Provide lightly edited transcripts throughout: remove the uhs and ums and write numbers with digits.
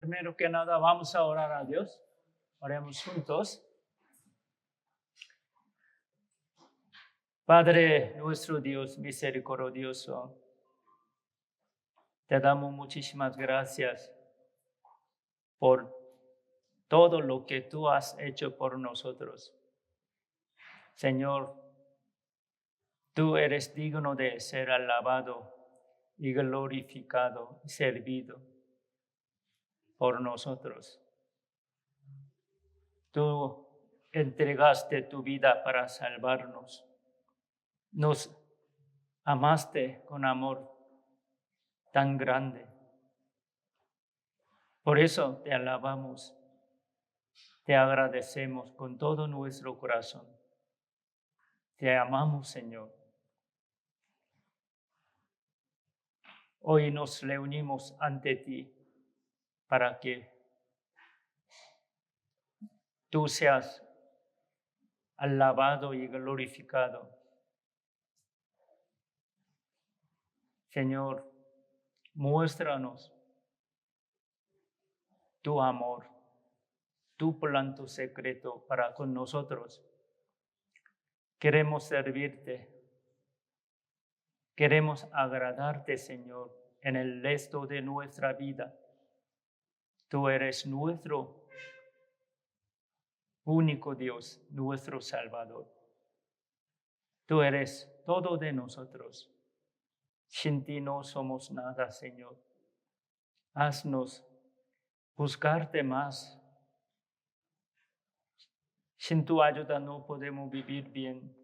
primero que nada vamos a orar a Dios. Oremos juntos. Padre nuestro Dios misericordioso, te damos muchísimas gracias por todo lo que tú has hecho por nosotros. Señor, tú eres digno de ser alabado y glorificado y servido por nosotros. Tú entregaste tu vida para salvarnos. Nos amaste con amor tan grande. Por eso te alabamos, te agradecemos con todo nuestro corazón. Te amamos, Señor. Hoy nos reunimos ante ti para que tú seas alabado y glorificado. Señor, muéstranos tu amor, tu plan, tu secreto para con nosotros. Queremos servirte, queremos agradarte, Señor, en el resto de nuestra vida. Tú eres nuestro único Dios, nuestro Salvador. Tú eres todo de nosotros. Sin ti no somos nada, Señor. Haznos buscarte más. Sin tu ayuda no podemos vivir bien.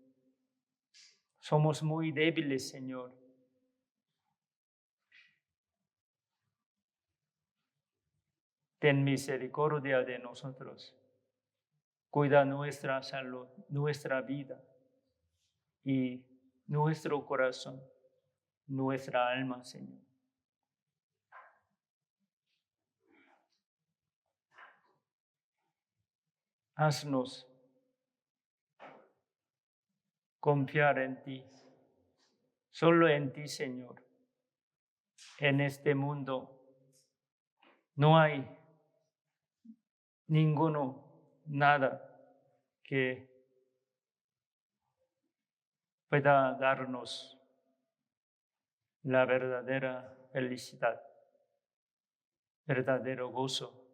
Somos muy débiles, Señor. Ten misericordia de nosotros. Cuida nuestra salud, nuestra vida y nuestro corazón, nuestra alma, Señor. Haznos confiar en ti, solo en ti, Señor. En este mundo no hay nada que pueda darnos la verdadera felicidad, verdadero gozo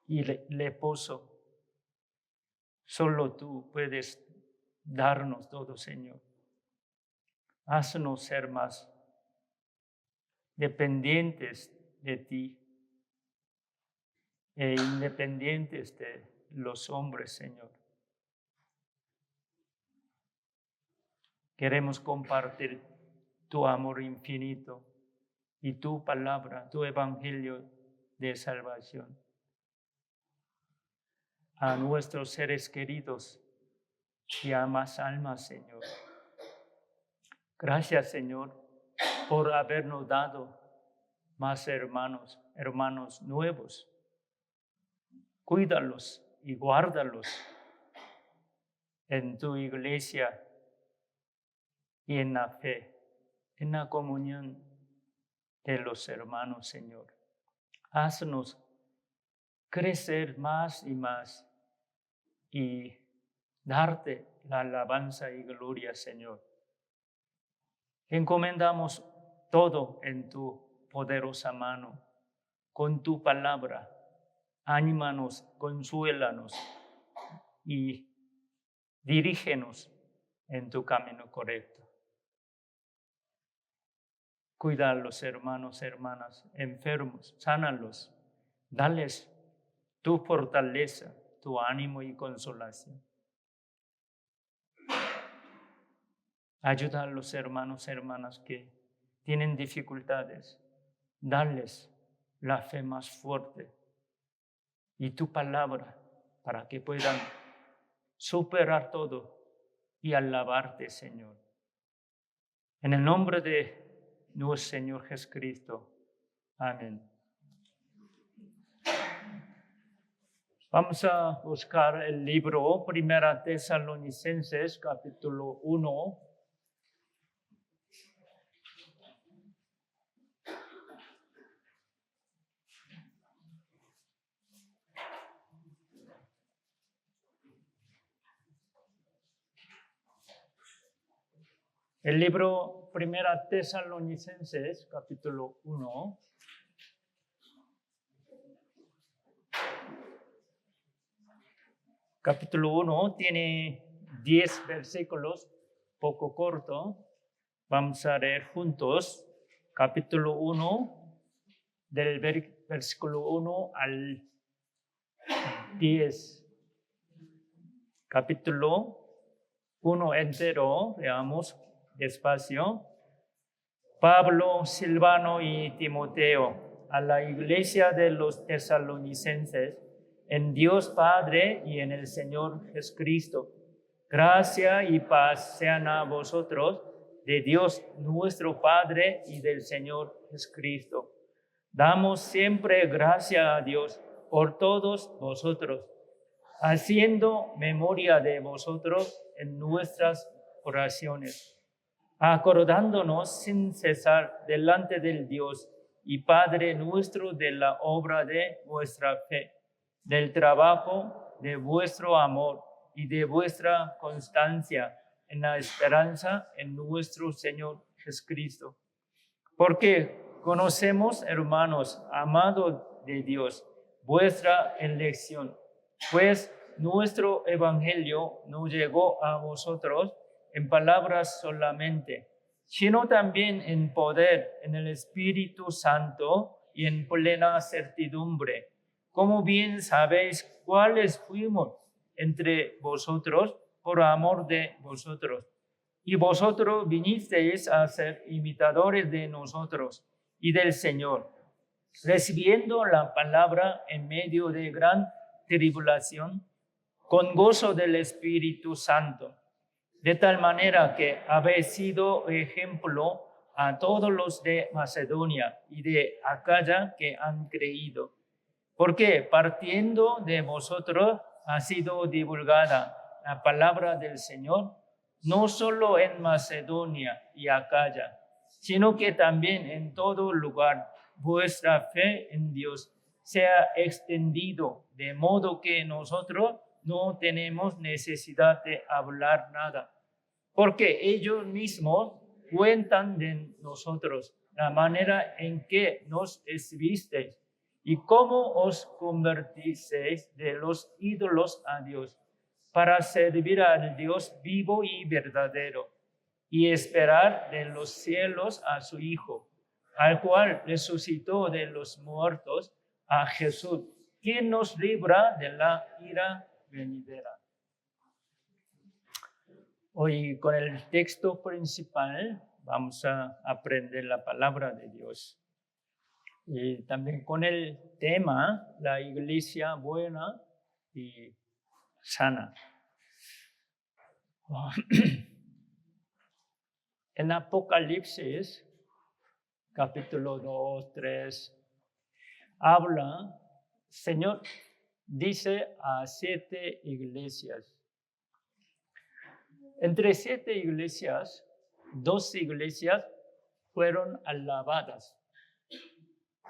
y reposo. Solo tú puedes darnos todo, Señor. Haznos ser más dependientes de ti e independientes de los hombres, Señor. Queremos compartir tu amor infinito y tu palabra, tu evangelio de salvación a nuestros seres queridos y a más almas, Señor. Gracias, Señor, por habernos dado más hermanos nuevos. Cuídalos y guárdalos en tu iglesia y en la fe, en la comunión de los hermanos, Señor. Haznos crecer más y más y darte la alabanza y gloria, Señor. Encomendamos todo en tu poderosa mano, con tu palabra. Anímanos, consuélanos y dirígenos en tu camino correcto. Cuida a los hermanos, hermanas enfermos, sánalos, dales tu fortaleza, tu ánimo y consolación. Ayuda a los hermanos, hermanas que tienen dificultades, dales la fe más fuerte y tu palabra para que puedan superar todo y alabarte, Señor. En el nombre de nuestro Señor Jesucristo. Amén. Vamos a buscar el libro Primera Tesalonicenses, capítulo 1. El libro Primera Tesalonicenses, capítulo 1. Capítulo 1 tiene 10 versículos, poco corto. Vamos a leer juntos. Capítulo 1, del versículo 1 al 10. Capítulo 1 entero, veamos despacio. Pablo, Silvano y Timoteo, a la iglesia de los tesalonicenses, en Dios Padre y en el Señor Jesucristo. Gracia y paz sean a vosotros, de Dios nuestro Padre y del Señor Jesucristo. Damos siempre gracia a Dios por todos vosotros, haciendo memoria de vosotros en nuestras oraciones, acordándonos sin cesar delante del Dios y Padre nuestro de la obra de vuestra fe, del trabajo de vuestro amor y de vuestra constancia en la esperanza en nuestro Señor Jesucristo. Porque conocemos, hermanos, amados de Dios, vuestra elección, pues nuestro evangelio no llegó a vosotros en palabras solamente, sino también en poder, en el Espíritu Santo y en plena certidumbre. Como bien sabéis cuáles fuimos entre vosotros por amor de vosotros. Y vosotros vinisteis a ser imitadores de nosotros y del Señor, recibiendo la palabra en medio de gran tribulación, con gozo del Espíritu Santo, de tal manera que habéis sido ejemplo a todos los de Macedonia y de Acaya que han creído. Porque partiendo de vosotros ha sido divulgada la palabra del Señor, no solo en Macedonia y Acaya, sino que también en todo lugar vuestra fe en Dios se ha extendido, de modo que nosotros no tenemos necesidad de hablar nada, porque ellos mismos cuentan de nosotros la manera en que nos recibisteis y cómo os convertisteis de los ídolos a Dios, para servir al Dios vivo y verdadero, y esperar de los cielos a su Hijo, al cual resucitó de los muertos, a Jesús, quien nos libra de la ira venidera. Hoy con el texto principal vamos a aprender la palabra de Dios. Y también con el tema, la iglesia buena y sana. En Apocalipsis, capítulo 2, 3, habla, Señor dice a 7 iglesias. Entre 7 iglesias, 2 iglesias fueron alabadas.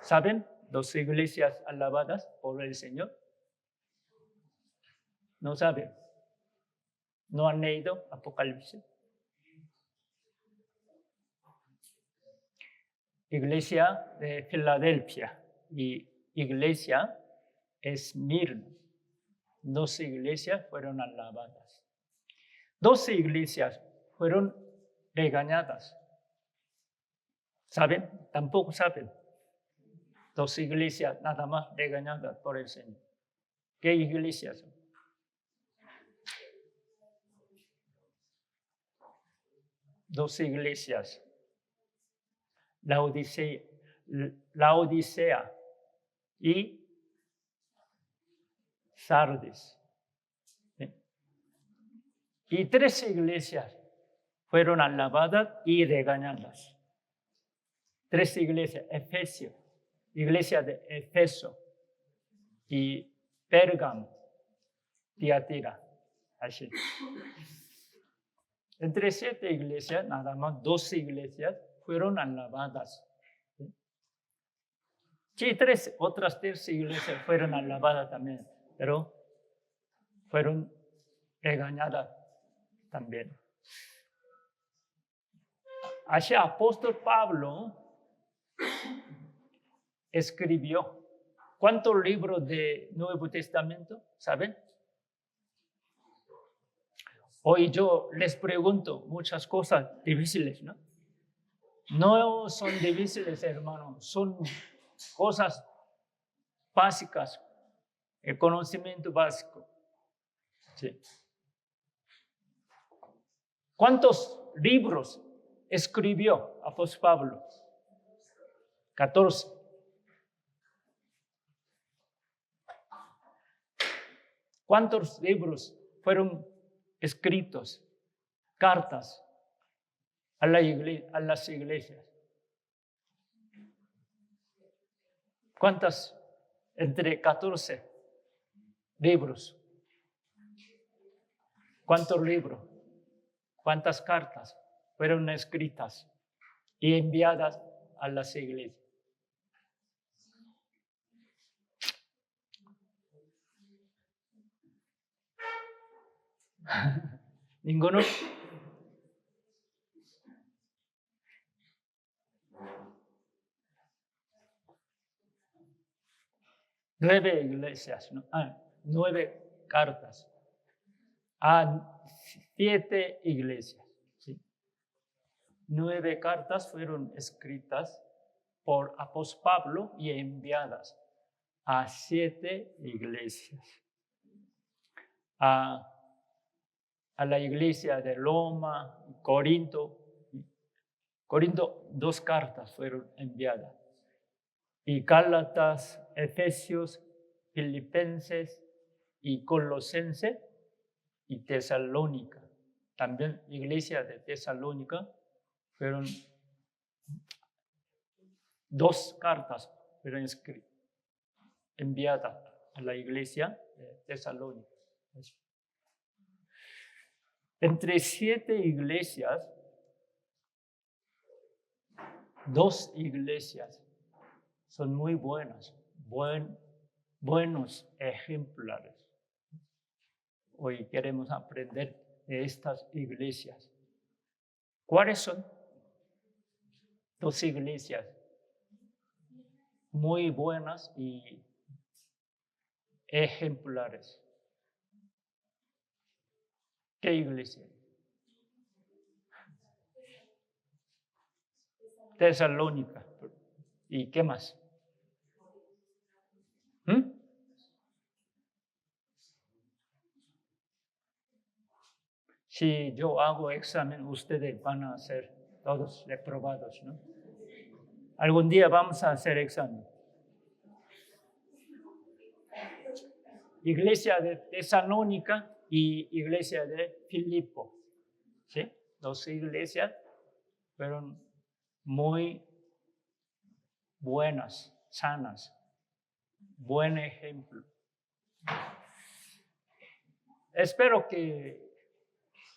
¿Saben? 2 iglesias alabadas por el Señor. ¿No saben? ¿No han leído Apocalipsis? Iglesia de Filadelfia y iglesia Esmirna. 2 iglesias fueron alabadas. 12 iglesias fueron regañadas. ¿Saben? Tampoco saben. 2 iglesias nada más regañadas por el Señor. ¿Qué iglesias son? Dos iglesias. La Odisea y Sardis. Y 3 iglesias fueron alabadas y regañadas. 3 iglesias, Efesio, iglesia de Efeso y Pérgamo, Tiatira, así. Entre 7 iglesias, nada más 12 iglesias fueron alabadas. Sí, otras 3 iglesias fueron alabadas también, pero fueron regañadas también. Así apóstol Pablo escribió. ¿Cuántos libros de Nuevo Testamento? ¿Saben? Hoy yo les pregunto muchas cosas difíciles, ¿no? No son difíciles, hermano, son cosas básicas, el conocimiento básico. Sí. ¿Cuántos libros escribió apóstol Pablo? 14. ¿Cuántos libros fueron escritos? Cartas a las iglesias. ¿Cuántas? Entre 14 libros. ¿Cuántos libros? ¿Cuántas cartas fueron escritas y enviadas a las iglesias? ¿Ninguno? Nueve iglesias, ¿no? 9 cartas a 7 iglesias. ¿Sí? 9 cartas fueron escritas por apóstol Pablo y enviadas a 7 iglesias. A la iglesia de Roma, Corinto. Corinto, 2 cartas fueron enviadas. Y Gálatas, Efesios, Filipenses y Colosenses y Tesalónica. También iglesia de Tesalónica fueron 2 cartas fueron enviadas a la iglesia de Tesalónica. Entre 7 iglesias, 2 iglesias son muy buenas, buenos ejemplares. Hoy queremos aprender de estas iglesias. ¿Cuáles son? 2 iglesias muy buenas y ejemplares. ¿Qué iglesia? Tesalónica. ¿Y qué más? Si yo hago examen, ustedes van a ser todos reprobados, ¿no? Algún día vamos a hacer examen. Iglesia de Tesalónica y iglesia de Filipo. ¿Sí? 2 iglesias fueron muy buenas, sanas, buen ejemplo. Espero que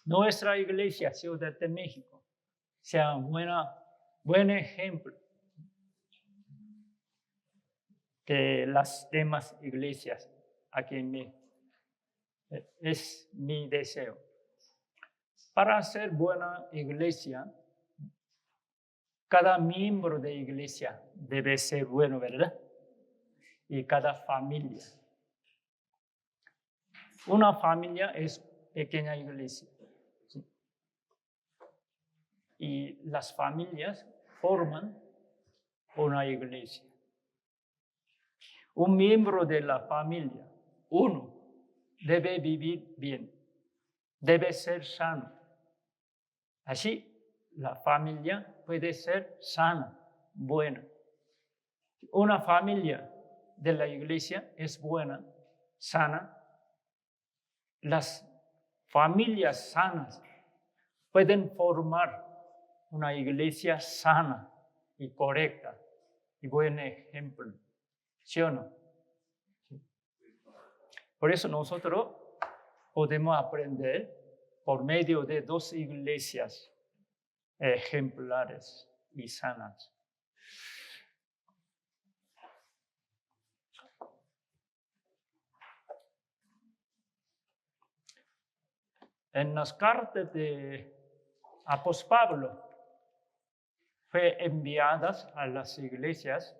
nuestra iglesia, Ciudad de México, sea buen ejemplo de las demás iglesias aquí en México. Es mi deseo. Para ser buena iglesia, cada miembro de iglesia debe ser bueno, ¿verdad? Y cada familia. Una familia es pequeña iglesia. ¿Sí? Y las familias forman una iglesia. Un miembro de la familia, uno, debe vivir bien, debe ser sano. Así, la familia puede ser sana, buena. Una familia de la iglesia es buena, sana. Las familias sanas pueden formar una iglesia sana y correcta y buen ejemplo. ¿Sí o no? ¿Sí? Por eso nosotros podemos aprender por medio de 2 iglesias ejemplares y sanas. En las cartas de apóstol Pablo fue enviadas a las iglesias.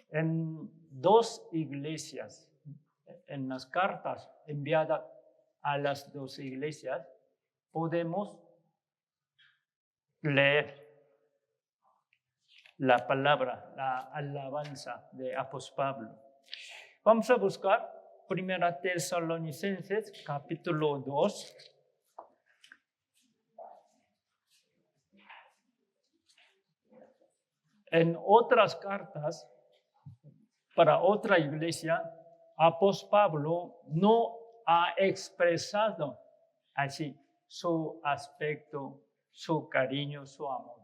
En 2 iglesias, en las cartas enviadas a las 2 iglesias, podemos leer la palabra, la alabanza de apóstol Pablo. Vamos a buscar 1 Tesalonicenses, capítulo 2. En otras cartas, para otra iglesia, apóstol Pablo no ha expresado así su aspecto, su cariño, su amor.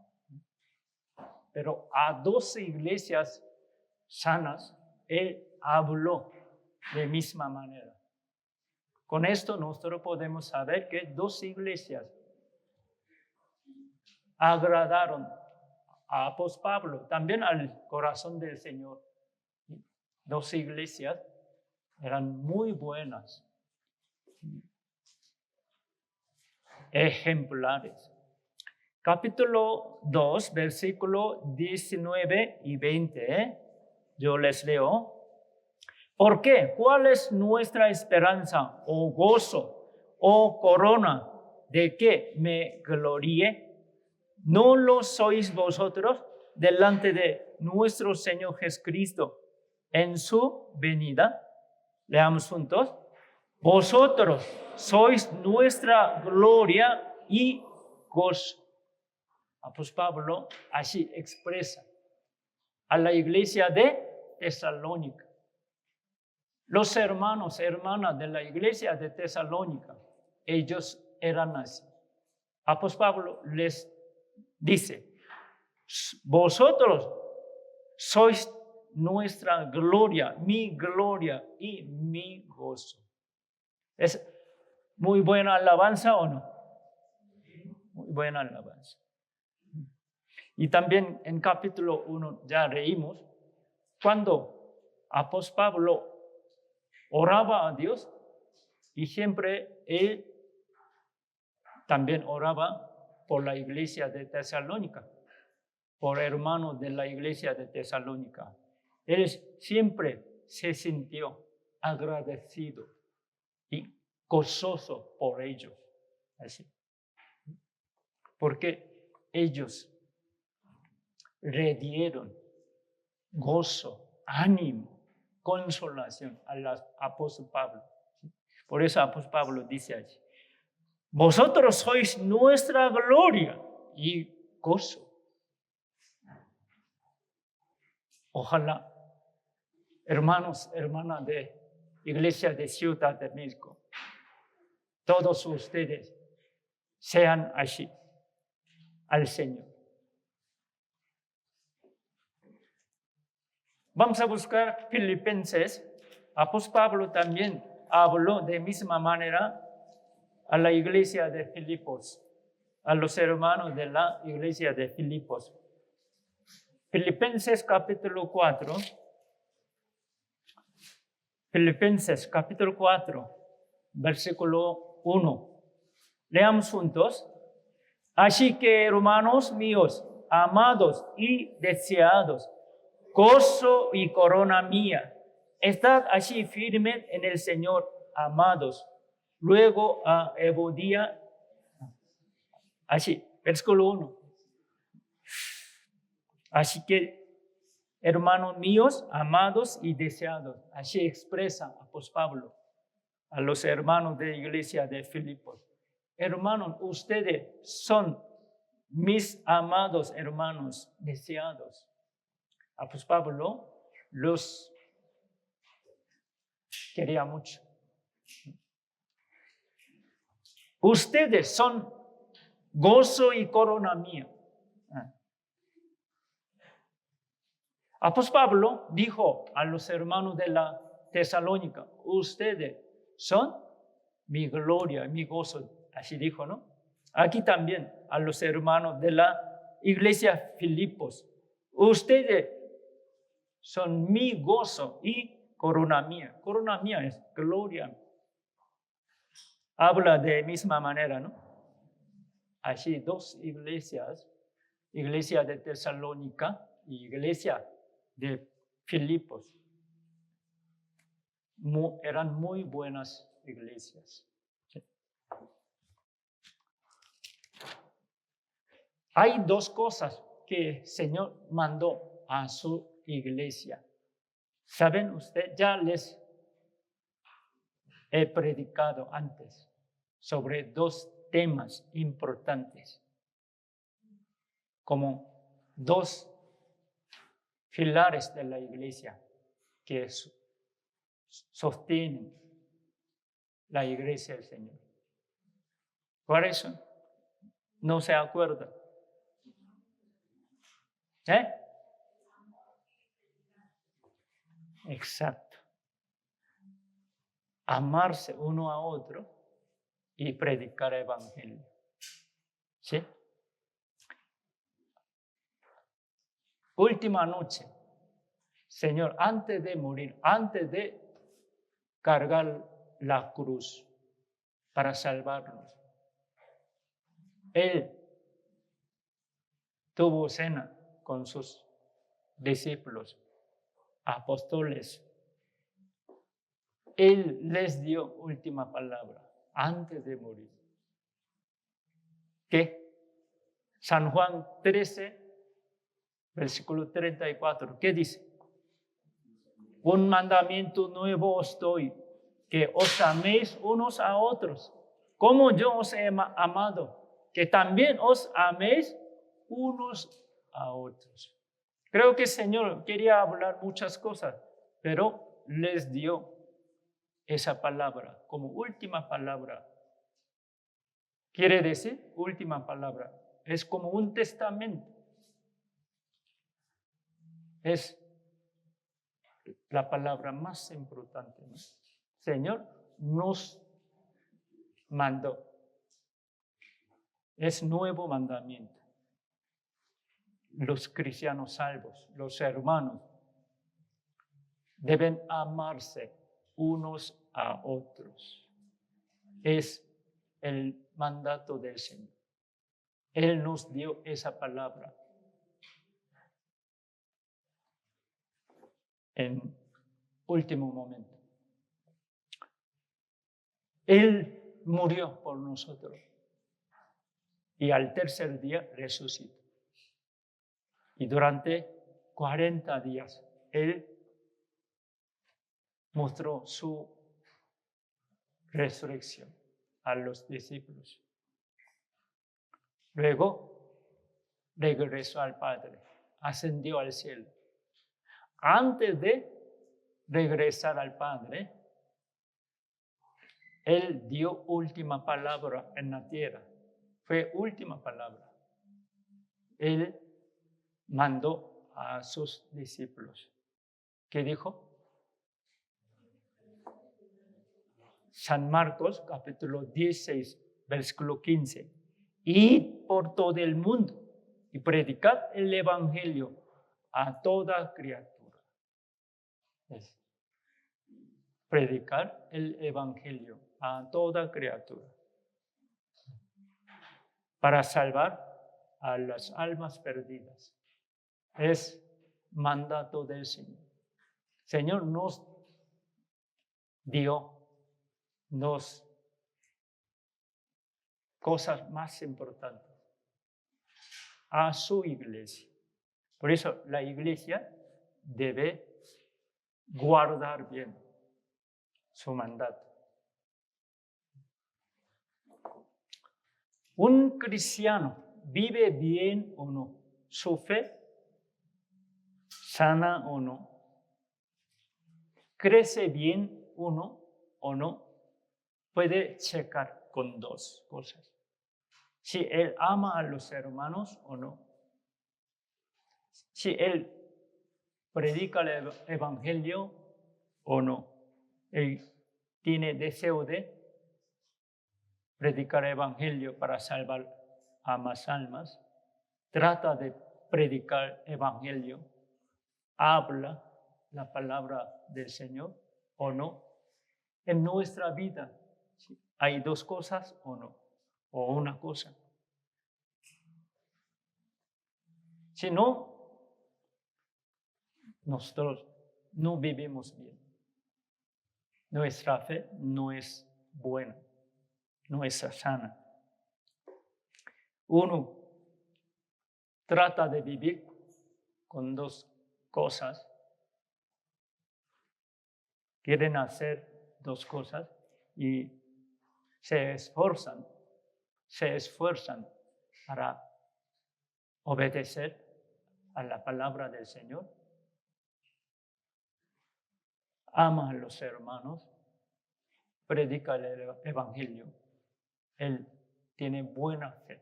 Pero a 12 iglesias sanas, él habló de misma manera. Con esto nosotros podemos saber que 2 iglesias agradaron a apóstol Pablo, también al corazón del Señor. 2 iglesias eran muy buenas, ejemplares. Capítulo 2, versículo 19 y 20, yo les leo. ¿Por qué? ¿Cuál es nuestra esperanza o gozo o corona de que me gloríe? ¿No lo sois vosotros delante de nuestro Señor Jesucristo en su venida? Leamos juntos. Vosotros sois nuestra gloria y gozo. Apóstol Pablo así expresa a la iglesia de Tesalónica. Los hermanos, hermanas de la iglesia de Tesalónica, ellos eran así. Apóstol Pablo les dice, vosotros sois nuestra gloria y mi gozo. ¿Es muy buena alabanza o no? Muy buena alabanza. Y también en capítulo 1 ya leímos, cuando apóstol Pablo oraba a Dios, y siempre él también oraba por la iglesia de Tesalónica, por hermanos de la iglesia de Tesalónica. Él siempre se sintió agradecido y gozoso por ellos. Así. Porque ellos le dieron gozo, ánimo, consolación al apóstol Pablo. Por eso apóstol Pablo dice allí, vosotros sois nuestra gloria y gozo. Ojalá, hermanos, hermanas de Iglesia de Ciudad de México, todos ustedes sean así al Señor. Vamos a buscar Filipenses. Apóstol Pablo también habló de misma manera a la iglesia de Filipos, a los hermanos de la iglesia de Filipos. Filipenses capítulo 4. Filipenses capítulo 4, versículo 1. Leamos juntos. Así que, hermanos míos, amados y deseados, gozo y corona mía, estad así firmes en el Señor, amados. Luego a Evodia, así, versículo 1. Así que, hermanos míos, amados y deseados, así expresa apóstol Pablo a los hermanos de la iglesia de Filipos. Hermanos, ustedes son mis amados hermanos deseados. Apóstol Pablo los quería mucho. Ustedes son gozo y corona mía. Apóstol Pablo dijo a los hermanos de la Tesalónica, ustedes son mi gloria, mi gozo. Así dijo, ¿no? Aquí también a los hermanos de la iglesia Filipos, ustedes son mi gozo y corona mía. Corona mía es gloria. Habla de misma manera, ¿no? así dos iglesias, iglesia de Tesalónica y iglesia de Filipos. Eran muy buenas iglesias. ¿Sí? Hay dos cosas que el Señor mandó a su iglesia. ¿Saben ustedes? Ya les he predicado antes sobre dos temas importantes, como dos pilares de la iglesia que sostienen la iglesia del Señor. Por eso no se acuerda. Exacto. Amarse uno a otro y predicar el evangelio. ¿Sí? Última noche, Señor, antes de morir, antes de cargar la cruz para salvarnos, Él tuvo cena con sus discípulos, apóstoles. Él les dio última palabra antes de morir. ¿Qué? San Juan 13, versículo 34. ¿Qué dice? Un mandamiento nuevo os doy, que os améis unos a otros, como yo os he amado, que también os améis unos a otros. Creo que el Señor quería hablar muchas cosas, pero les dio esa palabra como última palabra. Quiere decir, última palabra, es como un testamento. Es la palabra más importante, ¿no? Señor nos mandó. Es nuevo mandamiento. Los cristianos salvos, los hermanos, deben amarse unos a otros. Es el mandato del Señor. Él nos dio esa palabra. En último momento. Él murió por nosotros y al tercer día resucitó. Y durante 40 días Él mostró su resurrección a los discípulos. Luego regresó al Padre, ascendió al cielo. Antes de regresar al Padre, Él dio última palabra en la tierra. Fue última palabra. Él mandó a sus discípulos. ¿Qué dijo? San Marcos, capítulo 16, versículo 15. Id por todo el mundo y predicad el evangelio a toda criatura. Es predicar el evangelio a toda criatura para salvar a las almas perdidas. Es mandato del Señor. Señor nos dio cosas más importantes a su iglesia. Por eso la iglesia debe guardar bien su mandato. ¿Un cristiano vive bien o no? ¿Su fe sana o no? ¿Crece bien uno o no? Puede checar con dos cosas. Si él ama a los hermanos o no. Si él predica el evangelio o no. Él tiene deseo de predicar el evangelio para salvar a más almas. Trata de predicar el evangelio. Habla la palabra del Señor o no. En nuestra vida hay dos cosas o no, o una cosa. Si no, nosotros no vivimos bien. Nuestra fe no es buena, no es sana. Uno trata de vivir con dos cosas. Quieren hacer dos cosas y se esfuerzan para obedecer a la palabra del Señor. Ama a los hermanos, predica el evangelio. Él tiene buena fe.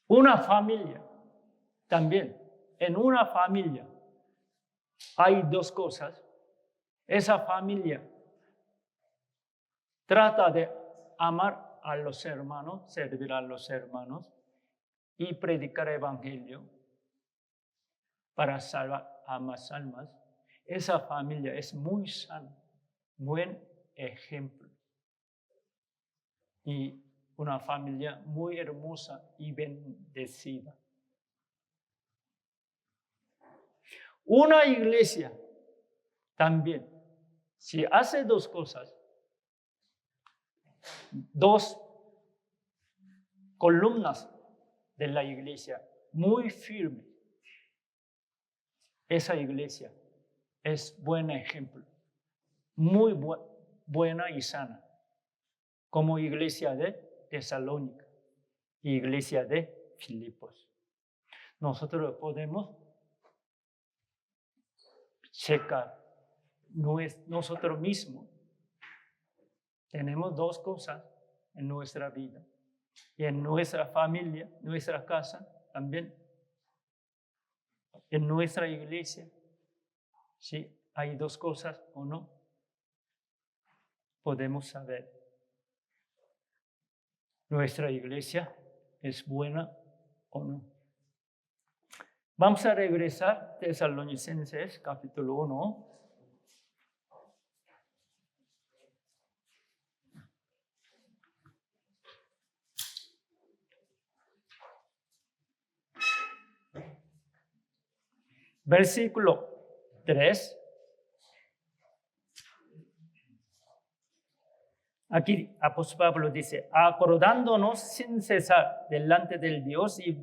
Una familia también. En una familia hay dos cosas. Esa familia trata de amar a los hermanos, servir a los hermanos y predicar el evangelio para salvar a más almas. Esa familia es muy sana, buen ejemplo. Y una familia muy hermosa y bendecida. Una iglesia también, si hace dos cosas, dos columnas de la iglesia muy firmes, esa iglesia es buen ejemplo, muy buena y sana, como iglesia de Tesalónica y iglesia de Filipos. Nosotros podemos checar nosotros mismos. Tenemos dos cosas en nuestra vida y en nuestra familia, nuestra casa también, en nuestra iglesia, si hay dos cosas o no, podemos saber. Nuestra iglesia es buena o no. Vamos a regresar a Tesalonicenses capítulo 1. Versículo 3. Aquí apóstol Pablo dice, acordándonos sin cesar delante del Dios y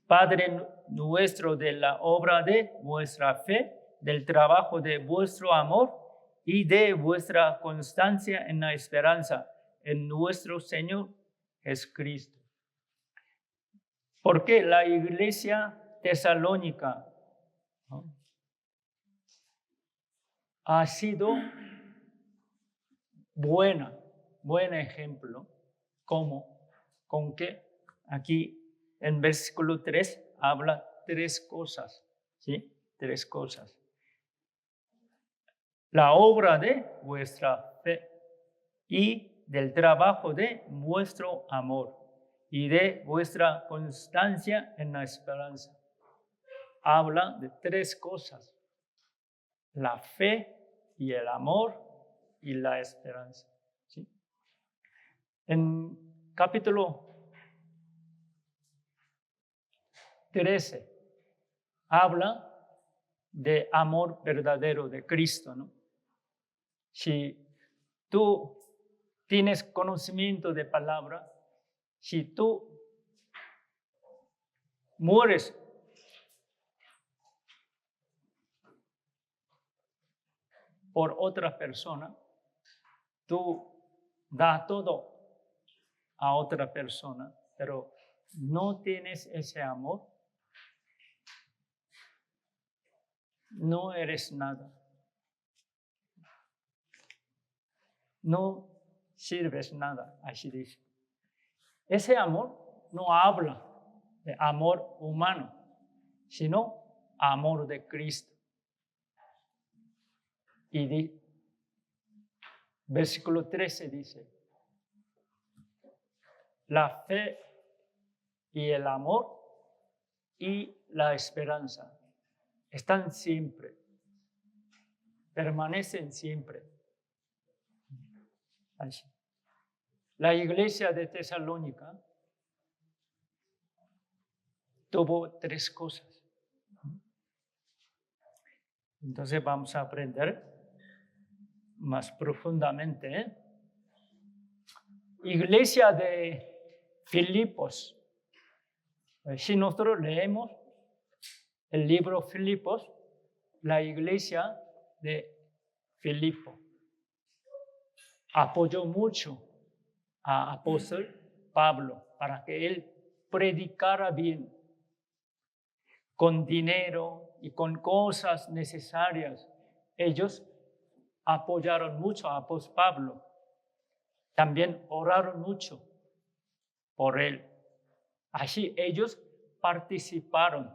Padre nuestro de la obra de vuestra fe, del trabajo de vuestro amor y de vuestra constancia en la esperanza en nuestro Señor Jesucristo. Porque la iglesia tesalónica, ¿no?, ha sido buen ejemplo. ¿Cómo? ¿Con qué? Aquí en versículo 3 habla tres cosas, ¿sí? Tres cosas. La obra de vuestra fe y del trabajo de vuestro amor y de vuestra constancia en la esperanza. Habla de tres cosas: la fe y el amor y la esperanza, ¿sí? En capítulo 13 habla de amor verdadero de Cristo, ¿no? Si tú tienes conocimiento de palabra, si tú mueres por otra persona, tú das todo a otra persona, pero no tienes ese amor, no eres nada. No sirves nada, así dice. Ese amor no habla de amor humano, sino amor de Cristo. Y versículo 13 dice, la fe y el amor y la esperanza están siempre, permanecen siempre. Así. La iglesia de Tesalónica tuvo 3 cosas. Entonces vamos a aprender más profundamente. Iglesia de Filipos. Si nosotros leemos el libro Filipos, la iglesia de Filipo apoyó mucho a apóstol Pablo para que él predicara bien, con dinero y con cosas necesarias. Ellos apoyaron mucho a apóstol Pablo. También oraron mucho por él. Así ellos participaron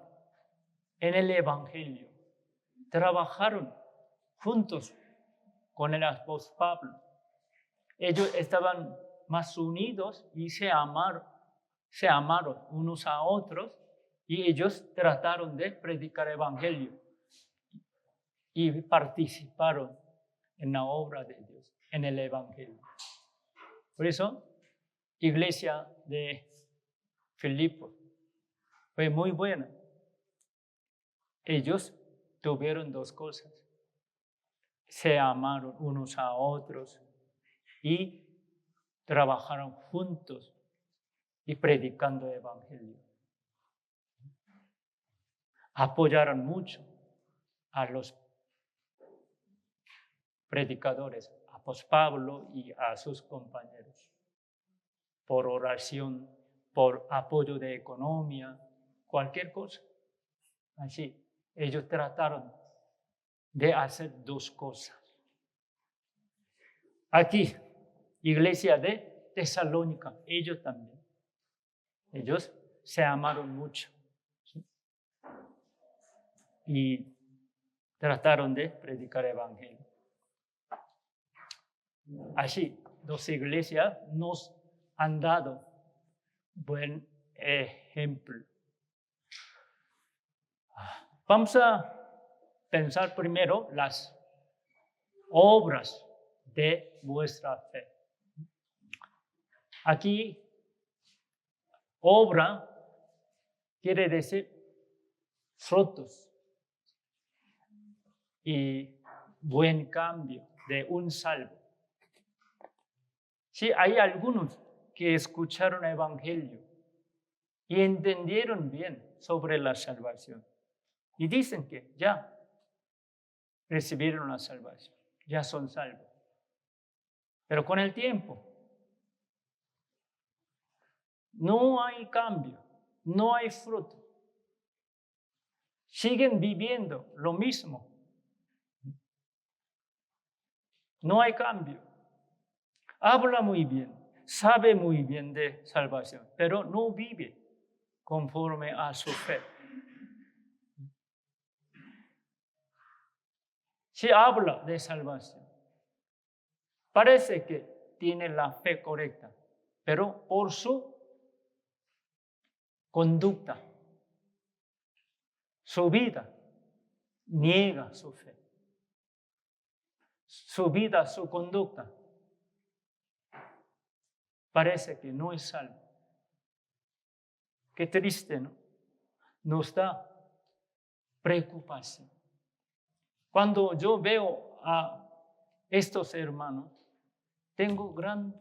en el evangelio, trabajaron juntos con el apóstol Pablo. Ellos estaban más unidos y se amaron unos a otros, y ellos trataron de predicar el evangelio y participaron en la obra de Dios, en el evangelio. Por eso, iglesia de Filipos fue muy buena. Ellos tuvieron 2 cosas. Se amaron unos a otros y trabajaron juntos y predicando el evangelio. Apoyaron mucho a los predicadores, a Pablo y a sus compañeros, por oración, por apoyo de economía, cualquier cosa. Así, ellos trataron de hacer 2 cosas. Aquí, iglesia de Tesalónica, ellos también. Ellos se amaron mucho, ¿sí? Y trataron de predicar el evangelio. Así, 2 iglesias nos han dado buen ejemplo. Vamos a pensar primero las obras de vuestra fe. Aquí, obra quiere decir frutos y buen cambio de un salvo. Sí, hay algunos que escucharon el evangelio y entendieron bien sobre la salvación y dicen que ya recibieron la salvación, ya son salvos. Pero con el tiempo no hay cambio, no hay fruto. Siguen viviendo lo mismo. No hay cambio. Habla muy bien, sabe muy bien de salvación, pero no vive conforme a su fe. Si habla de salvación, parece que tiene la fe correcta, pero por su conducta, su vida, niega su fe. Su vida, su conducta, parece que no es salvo. Qué triste, ¿no? Nos da preocupación. Cuando yo veo a estos hermanos, tengo gran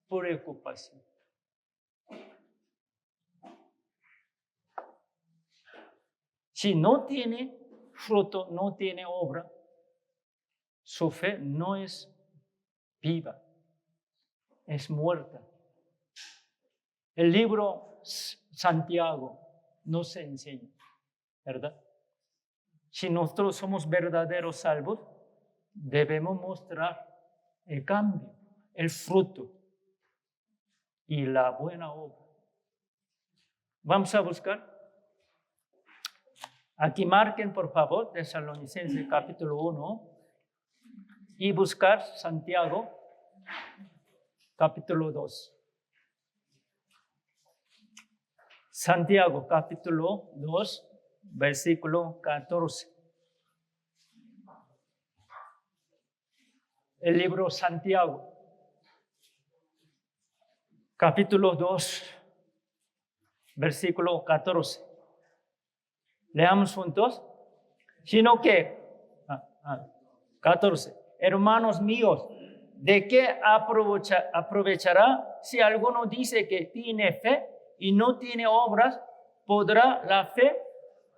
preocupación. Si no tiene fruto, no tiene obra, su fe no es viva, es muerta. El libro Santiago nos enseña, ¿verdad? Si nosotros somos verdaderos salvos, debemos mostrar el cambio, el fruto y la buena obra. Vamos a buscar. Aquí marquen, por favor, Tesalonicenses capítulo 1 y buscar Santiago capítulo 2. Santiago capítulo 2, versículo 14. El libro Santiago, capítulo 2, versículo 14. Leamos juntos. Sino que, 14, hermanos míos, ¿de qué aprovechará si alguno dice que tiene fe y no tiene obras? ¿Podrá la fe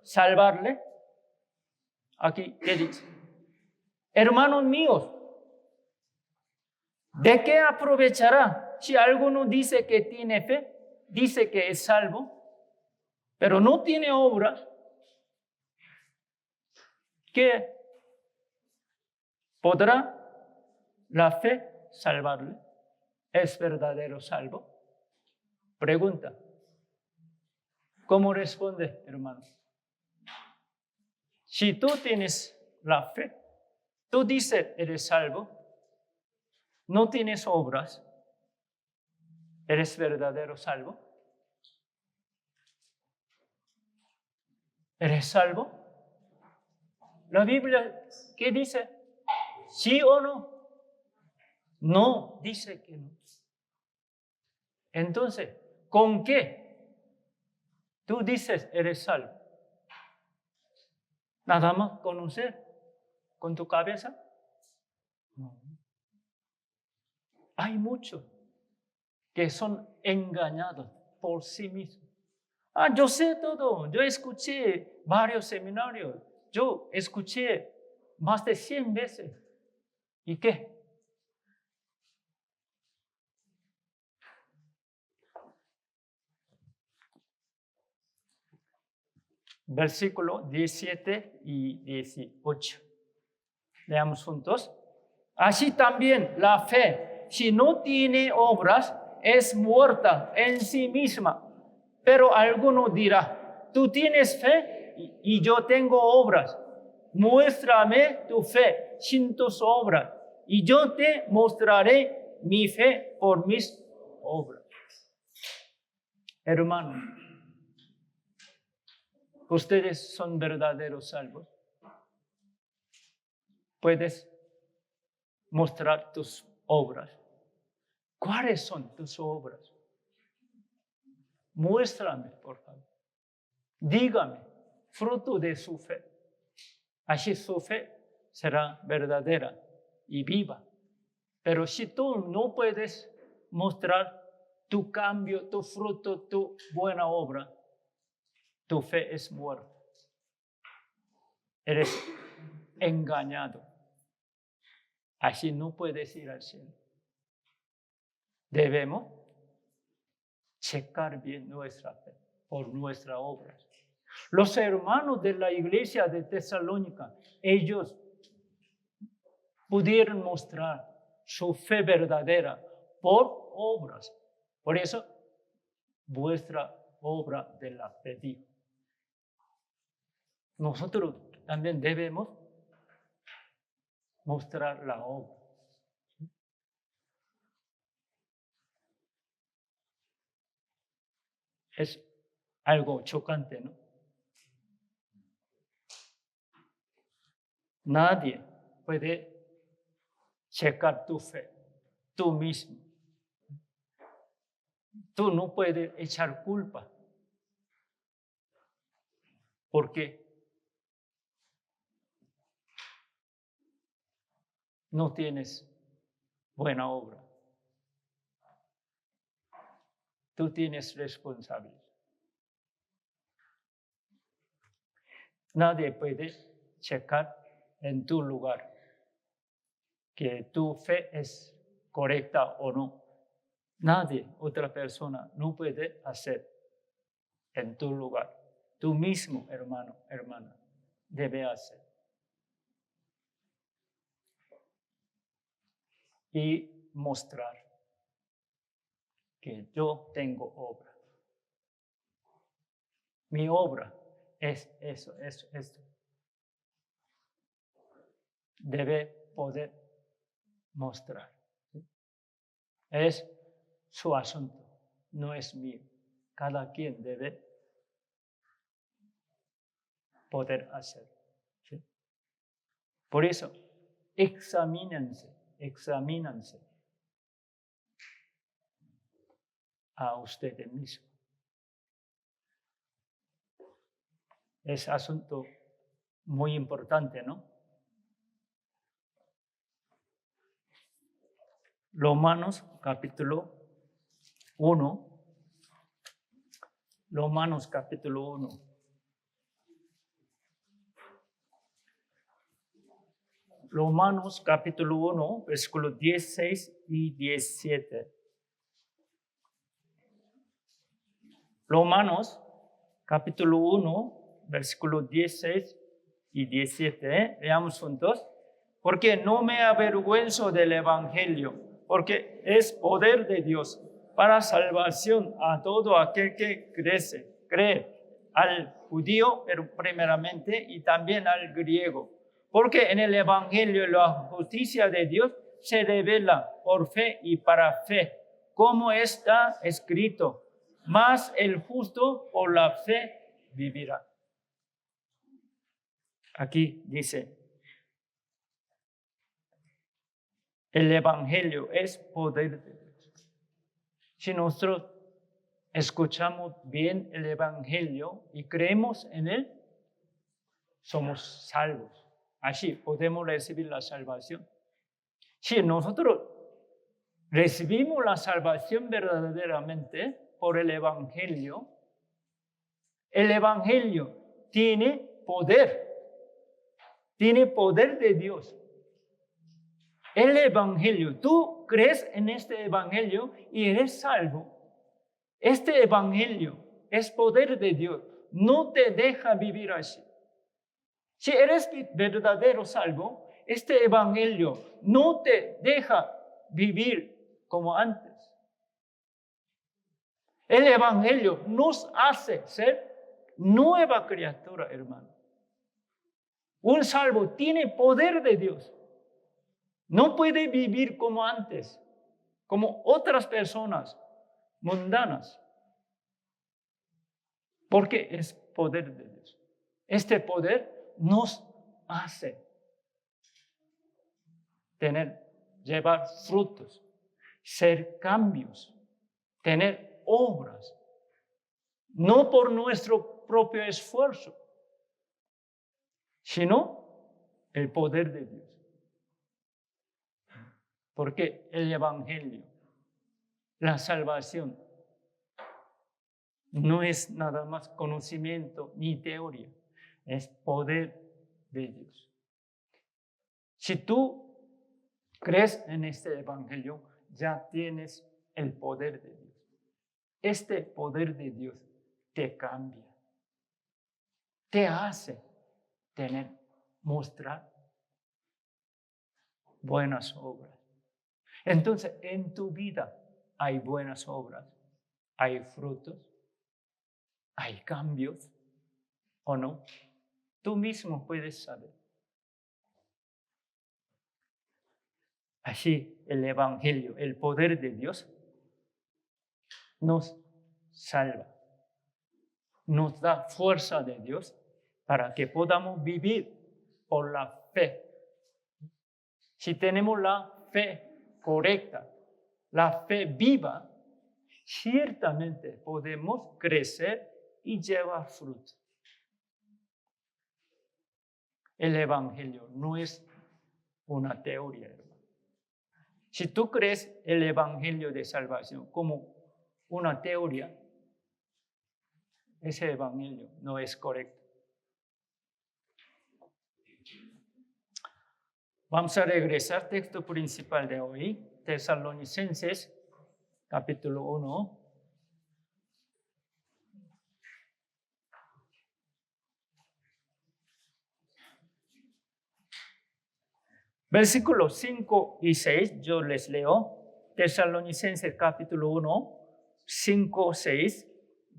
salvarle? Aquí, ¿qué dice? Hermanos míos, ¿de qué aprovechará si alguno dice que tiene fe, dice que es salvo, pero no tiene obras? ¿Qué podrá la fe salvarle? ¿Es verdadero salvo? Pregunta. ¿Cómo responde, hermano? Si tú tienes la fe, tú dices eres salvo, no tienes obras, ¿eres verdadero salvo? ¿Eres salvo? La Biblia, ¿qué dice? ¿Sí o no? No, dice que no. Entonces, ¿con qué tú dices eres salvo? ¿Nada más conocer con tu cabeza? No. Hay muchos que son engañados por sí mismos. Yo sé todo, yo escuché varios seminarios, yo escuché más de 100 veces. ¿Y qué? Versículo 17 y 18. Leamos juntos. Así también la fe, si no tiene obras, es muerta en sí misma. Pero alguno dirá, tú tienes fe y yo tengo obras. Muéstrame tu fe sin tus obras y yo te mostraré mi fe por mis obras. Hermano, ustedes son verdaderos salvos. Puedes mostrar tus obras. ¿Cuáles son tus obras? Muéstrame, por favor. Dígame, fruto de su fe. Así su fe será verdadera y viva. Pero si tú no puedes mostrar tu cambio, tu fruto, tu buena obra, tu fe es muerta. Eres engañado. Así no puedes ir al cielo. Debemos checar bien nuestra fe por nuestras obras. Los hermanos de la iglesia de Tesalónica, ellos pudieron mostrar su fe verdadera por obras. Por eso, vuestra obra de la fe, dijo. Nosotros también debemos mostrar la obra. Es algo chocante, ¿no? Nadie puede checar tu fe, tú mismo. Tú no puedes echar culpa. Porque no tienes buena obra. Tú tienes responsabilidad. Nadie puede checar en tu lugar que tu fe es correcta o no. Nadie, otra persona, no puede hacer en tu lugar. Tú mismo, hermano, hermana, debe hacer. Y mostrar que yo tengo obra. Mi obra es eso, esto. Debe poder mostrar. ¿Sí? Es su asunto, no es mío. Cada quien debe poder hacer. ¿Sí? Por eso, examínense a ustedes mismos. Es asunto muy importante, ¿no? Romanos capítulo 1. Romanos capítulo 1. Romanos capítulo 1, versículos 16 y 17. Romanos capítulo 1, versículos 16 y 17. Leamos juntos. Porque no me avergüenzo del evangelio, porque es poder de Dios para salvación a todo aquel que cree, al judío, pero primeramente, y también al griego. Porque en el evangelio la justicia de Dios se revela por fe y para fe, como está escrito, mas el justo por la fe vivirá. Aquí dice, el evangelio es poder de Dios. Si nosotros escuchamos bien el evangelio y creemos en él, somos salvos. Así podemos recibir la salvación. Si nosotros recibimos la salvación verdaderamente por el evangelio tiene poder de Dios. El evangelio, tú crees en este evangelio y eres salvo. Este evangelio es poder de Dios, no te deja vivir así. Si eres verdadero salvo, este evangelio no te deja vivir como antes. El evangelio nos hace ser nueva criatura, hermano. Un salvo tiene poder de Dios. No puede vivir como antes, como otras personas mundanas, porque es poder de Dios. Este poder nos hace llevar frutos, ser cambios, tener obras, no por nuestro propio esfuerzo, sino el poder de Dios. Porque el evangelio, la salvación, no es nada más conocimiento ni teoría, es poder de Dios. Si tú crees en este evangelio, ya tienes el poder de Dios. Este poder de Dios te cambia, te hace mostrar buenas obras. Entonces, en tu vida hay buenas obras, hay frutos, hay cambios, ¿o no? Tú mismo puedes saber. Así, el evangelio, el poder de Dios, nos salva, nos da fuerza de Dios para que podamos vivir por la fe. Si tenemos la fe correcta, la fe viva, ciertamente podemos crecer y llevar fruto. El evangelio no es una teoría, hermano. Si tú crees el evangelio de salvación como una teoría, ese evangelio no es correcto. Vamos a regresar al texto principal de hoy, Tesalonicenses, capítulo 1. Versículos 5 y 6, yo les leo. Tesalonicenses, capítulo 1, 5, 6.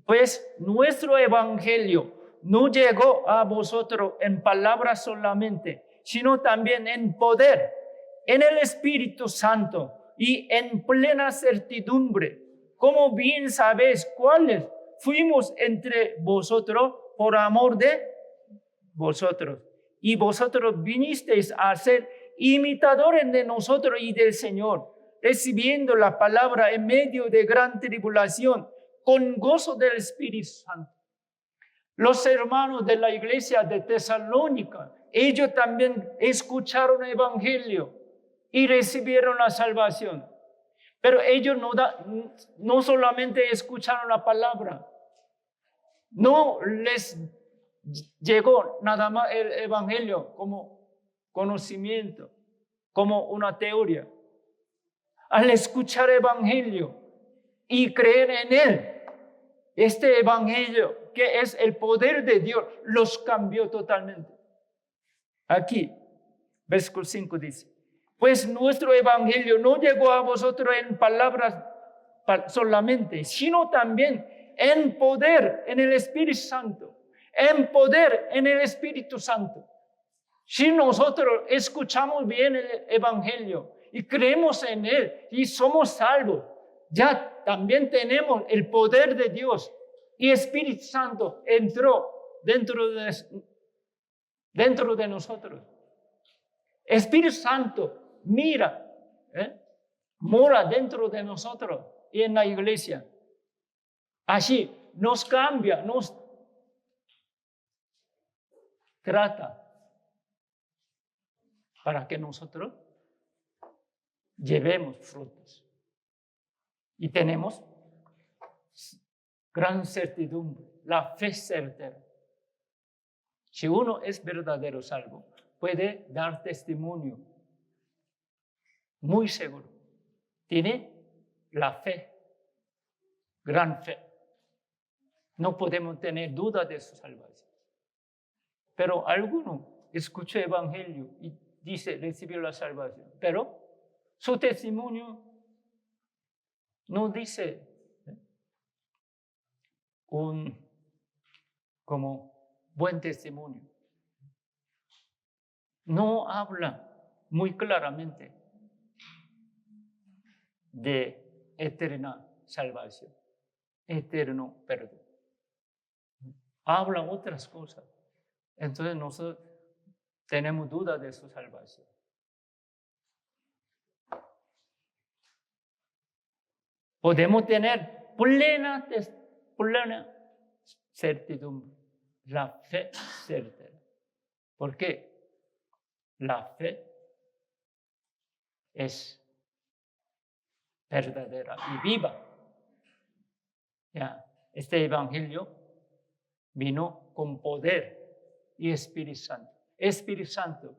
Pues nuestro evangelio no llegó a vosotros en palabras solamente, sino también en poder, en el Espíritu Santo y en plena certidumbre, como bien sabéis cuáles fuimos entre vosotros por amor de vosotros. Y vosotros vinisteis a ser imitadores de nosotros y del Señor, recibiendo la palabra en medio de gran tribulación, con gozo del Espíritu Santo. Los hermanos de la iglesia de Tesalónica, ellos también escucharon el evangelio y recibieron la salvación. Pero ellos no solamente escucharon la palabra, no les llegó nada más el evangelio como conocimiento, como una teoría. Al escuchar el evangelio y creer en él, este evangelio que es el poder de Dios, los cambió totalmente. Aquí, versículo 5 dice, pues nuestro evangelio no llegó a vosotros en palabras solamente, sino también en poder, en el Espíritu Santo, en poder, en el Espíritu Santo. Si nosotros escuchamos bien el evangelio y creemos en él y somos salvos, ya también tenemos el poder de Dios y Espíritu Santo entró dentro de nosotros. Espíritu Santo mira, mora dentro de nosotros y en la iglesia. Así nos cambia, nos trata para que nosotros llevemos frutos. Y tenemos gran certidumbre, la fe certera. Si uno es verdadero salvo, puede dar testimonio muy seguro. Tiene la fe, gran fe. No podemos tener duda de su salvación. Pero alguno escucha el evangelio y dice, recibió la salvación. Pero su testimonio no dice como buen testimonio. No habla muy claramente de eterna salvación, eterno perdón. Habla otras cosas. Entonces nosotros tenemos duda de su salvación. Podemos tener plena certidumbre, la fe certera. ¿Por qué? La fe es verdadera y viva. Ya, este evangelio vino con poder y Espíritu Santo. Espíritu Santo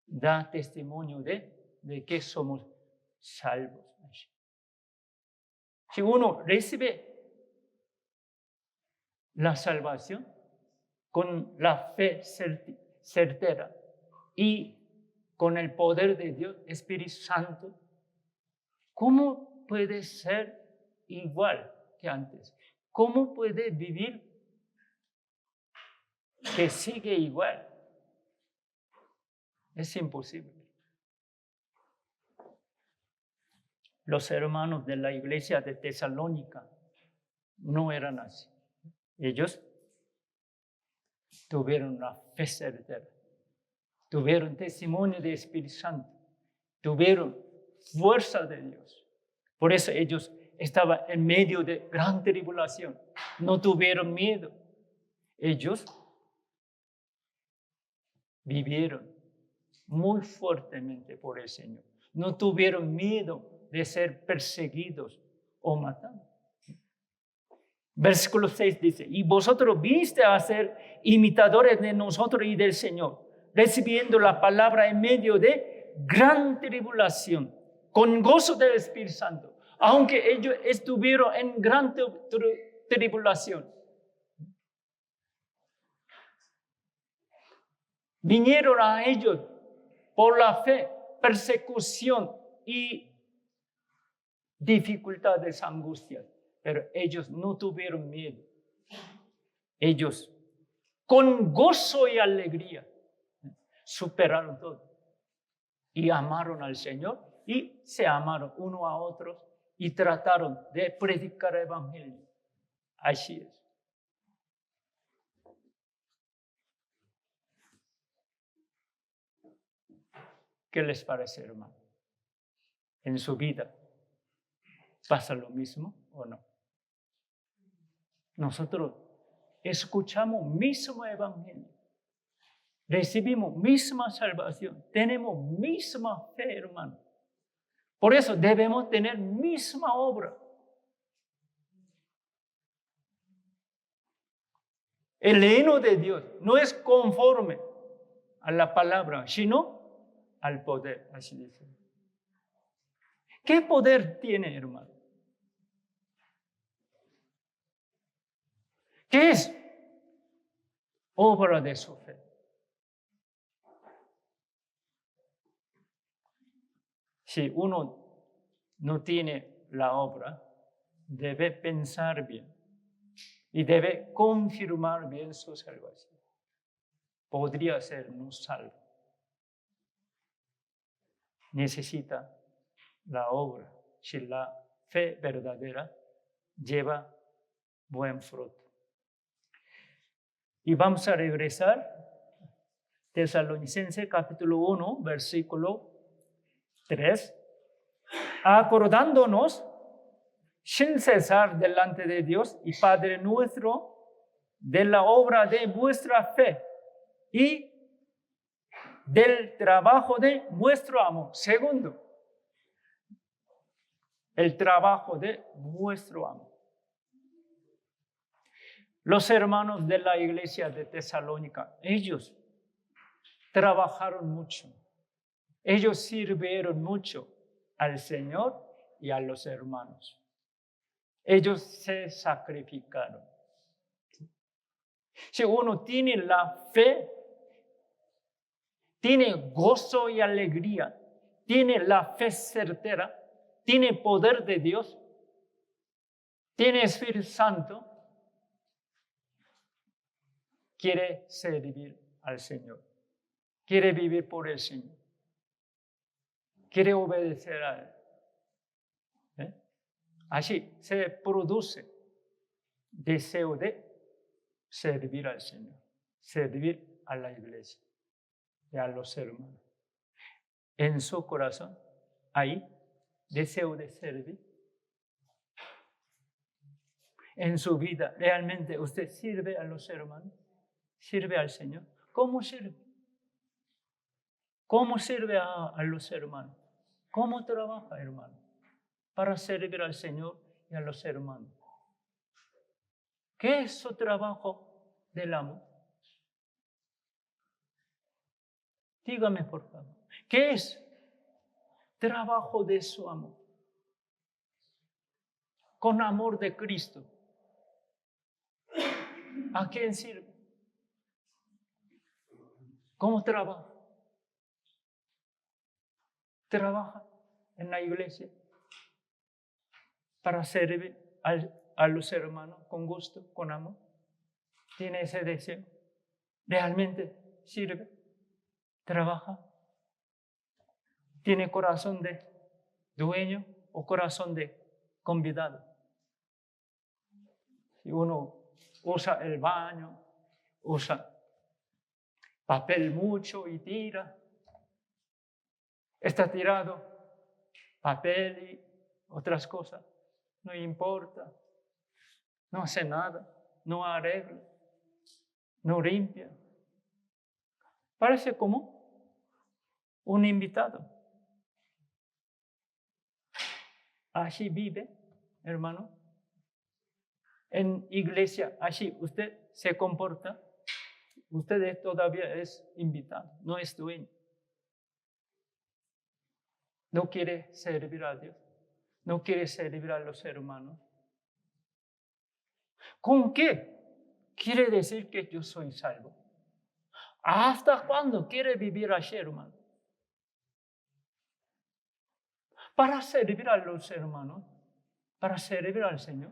da testimonio de que somos salvos. Si uno recibe la salvación con la fe certera y con el poder de Dios, Espíritu Santo, ¿cómo puede ser igual que antes? ¿Cómo puede vivir que sigue igual? Es imposible. Los hermanos de la iglesia de Tesalónica no eran así. Ellos tuvieron la fe certera, tuvieron testimonio del Espíritu Santo, tuvieron fuerza de Dios. Por eso ellos estaban en medio de gran tribulación, no tuvieron miedo. Ellos vivieron muy fuertemente por el Señor. No tuvieron miedo de ser perseguidos o matados. Versículo 6 dice, y vosotros viste a ser imitadores de nosotros y del Señor, recibiendo la palabra en medio de gran tribulación, con gozo del Espíritu Santo, aunque ellos estuvieron en gran tribulación. Vinieron a ellos por la fe, persecución y dificultades, angustias. Pero ellos no tuvieron miedo. Ellos, con gozo y alegría, superaron todo. Y amaron al Señor y se amaron uno a otros y trataron de predicar el evangelio. Así es. ¿Qué les parece, hermano? ¿En su vida pasa lo mismo o no? Nosotros escuchamos mismo evangelio, recibimos misma salvación, tenemos misma fe, hermano. Por eso debemos tener misma obra. El reino de Dios no es conforme a la palabra, sino al poder, así dice. ¿Qué poder tiene, hermano? ¿Qué es obra de su fe? Si uno no tiene la obra, debe pensar bien y debe confirmar bien su salvación. Podría ser no salvo. Necesita la obra. Si la fe verdadera lleva buen fruto. Y vamos a regresar. Tesalonicenses capítulo 1, versículo 3. Acordándonos sin cesar delante de Dios y Padre nuestro de la obra de vuestra fe y del trabajo de vuestro amor. Segundo, el trabajo de vuestro amor. Los hermanos de la iglesia de Tesalónica, ellos trabajaron mucho. Ellos sirvieron mucho al Señor y a los hermanos. Ellos se sacrificaron. Si uno tiene la fe, tiene gozo y alegría, tiene la fe certera, tiene poder de Dios, tiene Espíritu Santo, quiere servir al Señor, quiere vivir por el Señor, quiere obedecer a Él. Así se produce deseo de servir al Señor, servir a la iglesia y a los hermanos. En su corazón hay deseo de servir. En su vida, ¿realmente usted sirve a los hermanos? ¿Sirve al Señor? ¿Cómo sirve? ¿Cómo sirve a los hermanos? ¿Cómo trabaja, hermano? Para servir al Señor y a los hermanos. ¿Qué es su trabajo del amor? Dígame, por favor. ¿Qué es trabajo de su amor? Con amor de Cristo. ¿A quién sirve? ¿Cómo trabaja? Trabaja en la iglesia para servir a los hermanos con gusto, con amor. ¿Tiene ese deseo? ¿Realmente sirve? ¿Trabaja? ¿Tiene corazón de dueño o corazón de convidado? Si uno usa el baño, usa papel mucho y tira, está tirado papel y otras cosas, no importa, no hace nada, no arregla, no limpia. Parece como un invitado. Así vive, hermano. En iglesia, así usted se comporta. Usted todavía es invitado, no es dueño. No quiere servir a Dios, no quiere servir a los hermanos. ¿Con qué quiere decir que yo soy salvo? ¿Hasta cuándo quiere vivir así, hermano? Para servir a los hermanos, para servir al Señor.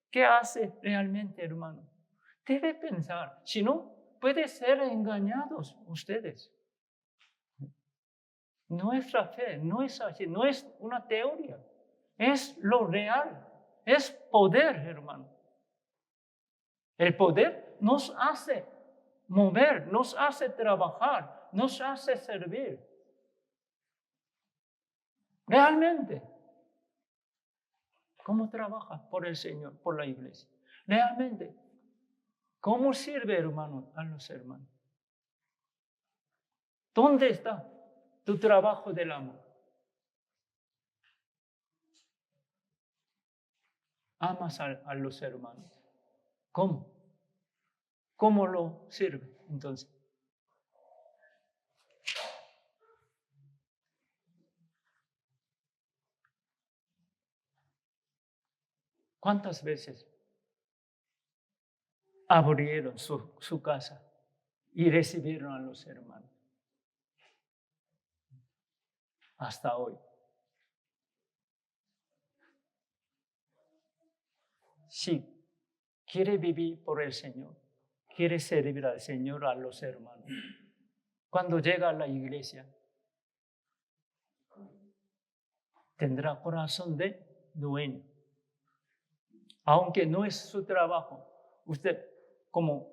¿Qué hace realmente, hermano? Debe pensar, si no, puede ser engañados ustedes. Nuestra fe no es así, no es una teoría, es lo real, es poder, hermano. El poder nos hace mover, nos hace trabajar, nos hace servir. Realmente, ¿cómo trabaja por el Señor, por la iglesia? Realmente, ¿Cómo sirve, hermano, a los hermanos? ¿Dónde está tu trabajo del amor? ¿Amas a los hermanos? ¿Cómo? ¿Cómo lo sirve entonces? ¿Cuántas veces abrieron su casa y recibieron a los hermanos? Hasta hoy. Si quiere vivir por el Señor, quiere servir al Señor, a los hermanos, cuando llega a la iglesia, tendrá corazón de dueño. Aunque no es su trabajo, usted como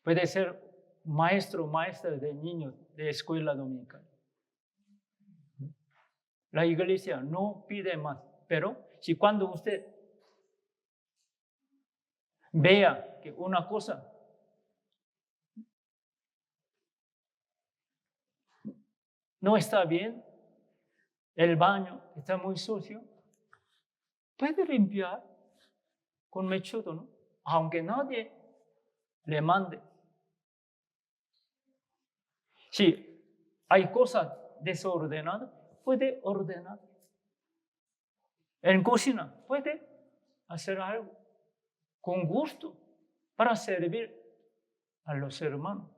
puede ser maestro o maestra de niños de escuela dominical. La iglesia no pide más, pero si cuando usted vea que una cosa no está bien, el baño está muy sucio, puede limpiar con mechudo, ¿no? Aunque nadie le mande. Si hay cosas desordenadas, puede ordenar. En cocina puede hacer algo con gusto para servir a los hermanos.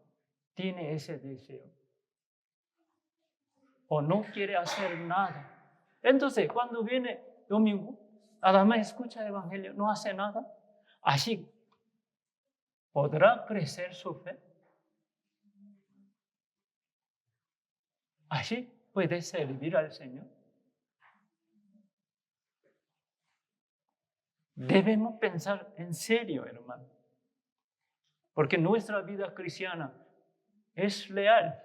Tiene ese deseo. O no quiere hacer nada. Entonces, cuando viene domingo, además escucha el evangelio, no hace nada. Así podrá crecer su fe. Así puede servir al Señor. Debemos pensar en serio, hermano. Porque nuestra vida cristiana es leal.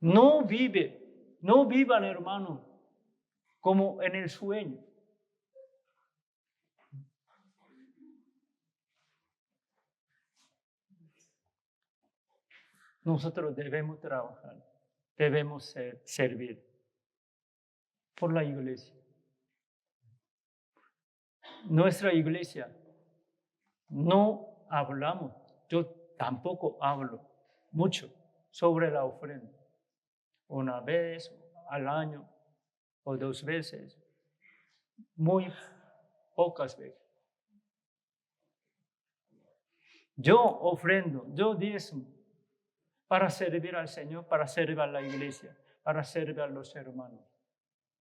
No vivan, hermano, como en el sueño. Nosotros debemos trabajar, debemos servir por la iglesia. Nuestra iglesia no hablamos, yo tampoco hablo mucho sobre la ofrenda. Una vez al año o 2 veces, muy pocas veces. Yo ofrendo, yo diezmo para servir al Señor, para servir a la iglesia, para servir a los hermanos.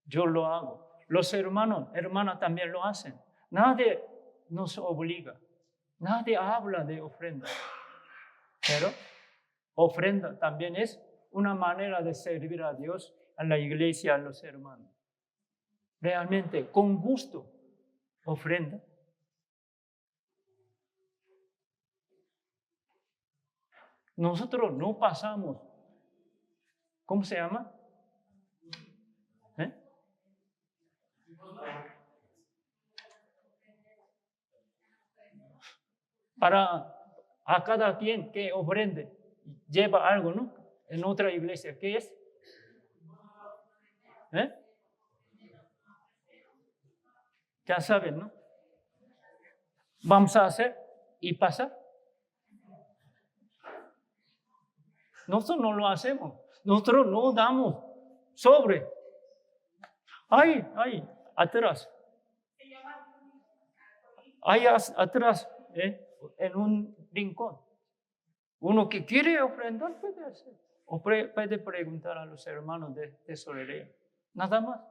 Yo lo hago. Los hermanos, hermanas también lo hacen. Nadie nos obliga. Nadie habla de ofrenda. Pero ofrenda también es una manera de servir a Dios, a la iglesia, a los hermanos. Realmente, con gusto, ofrenda. Nosotros no pasamos, ¿cómo se llama? Para a cada quien que ofrende, lleva algo, ¿no? En otra iglesia, ¿qué es? Ya saben, ¿no? Vamos a hacer y pasar. Nosotros no lo hacemos. Nosotros no damos sobre. Ahí, atrás. Ahí atrás, en un rincón. Uno que quiere ofrendar puede hacer. O puede preguntar a los hermanos de tesorería. Nada más.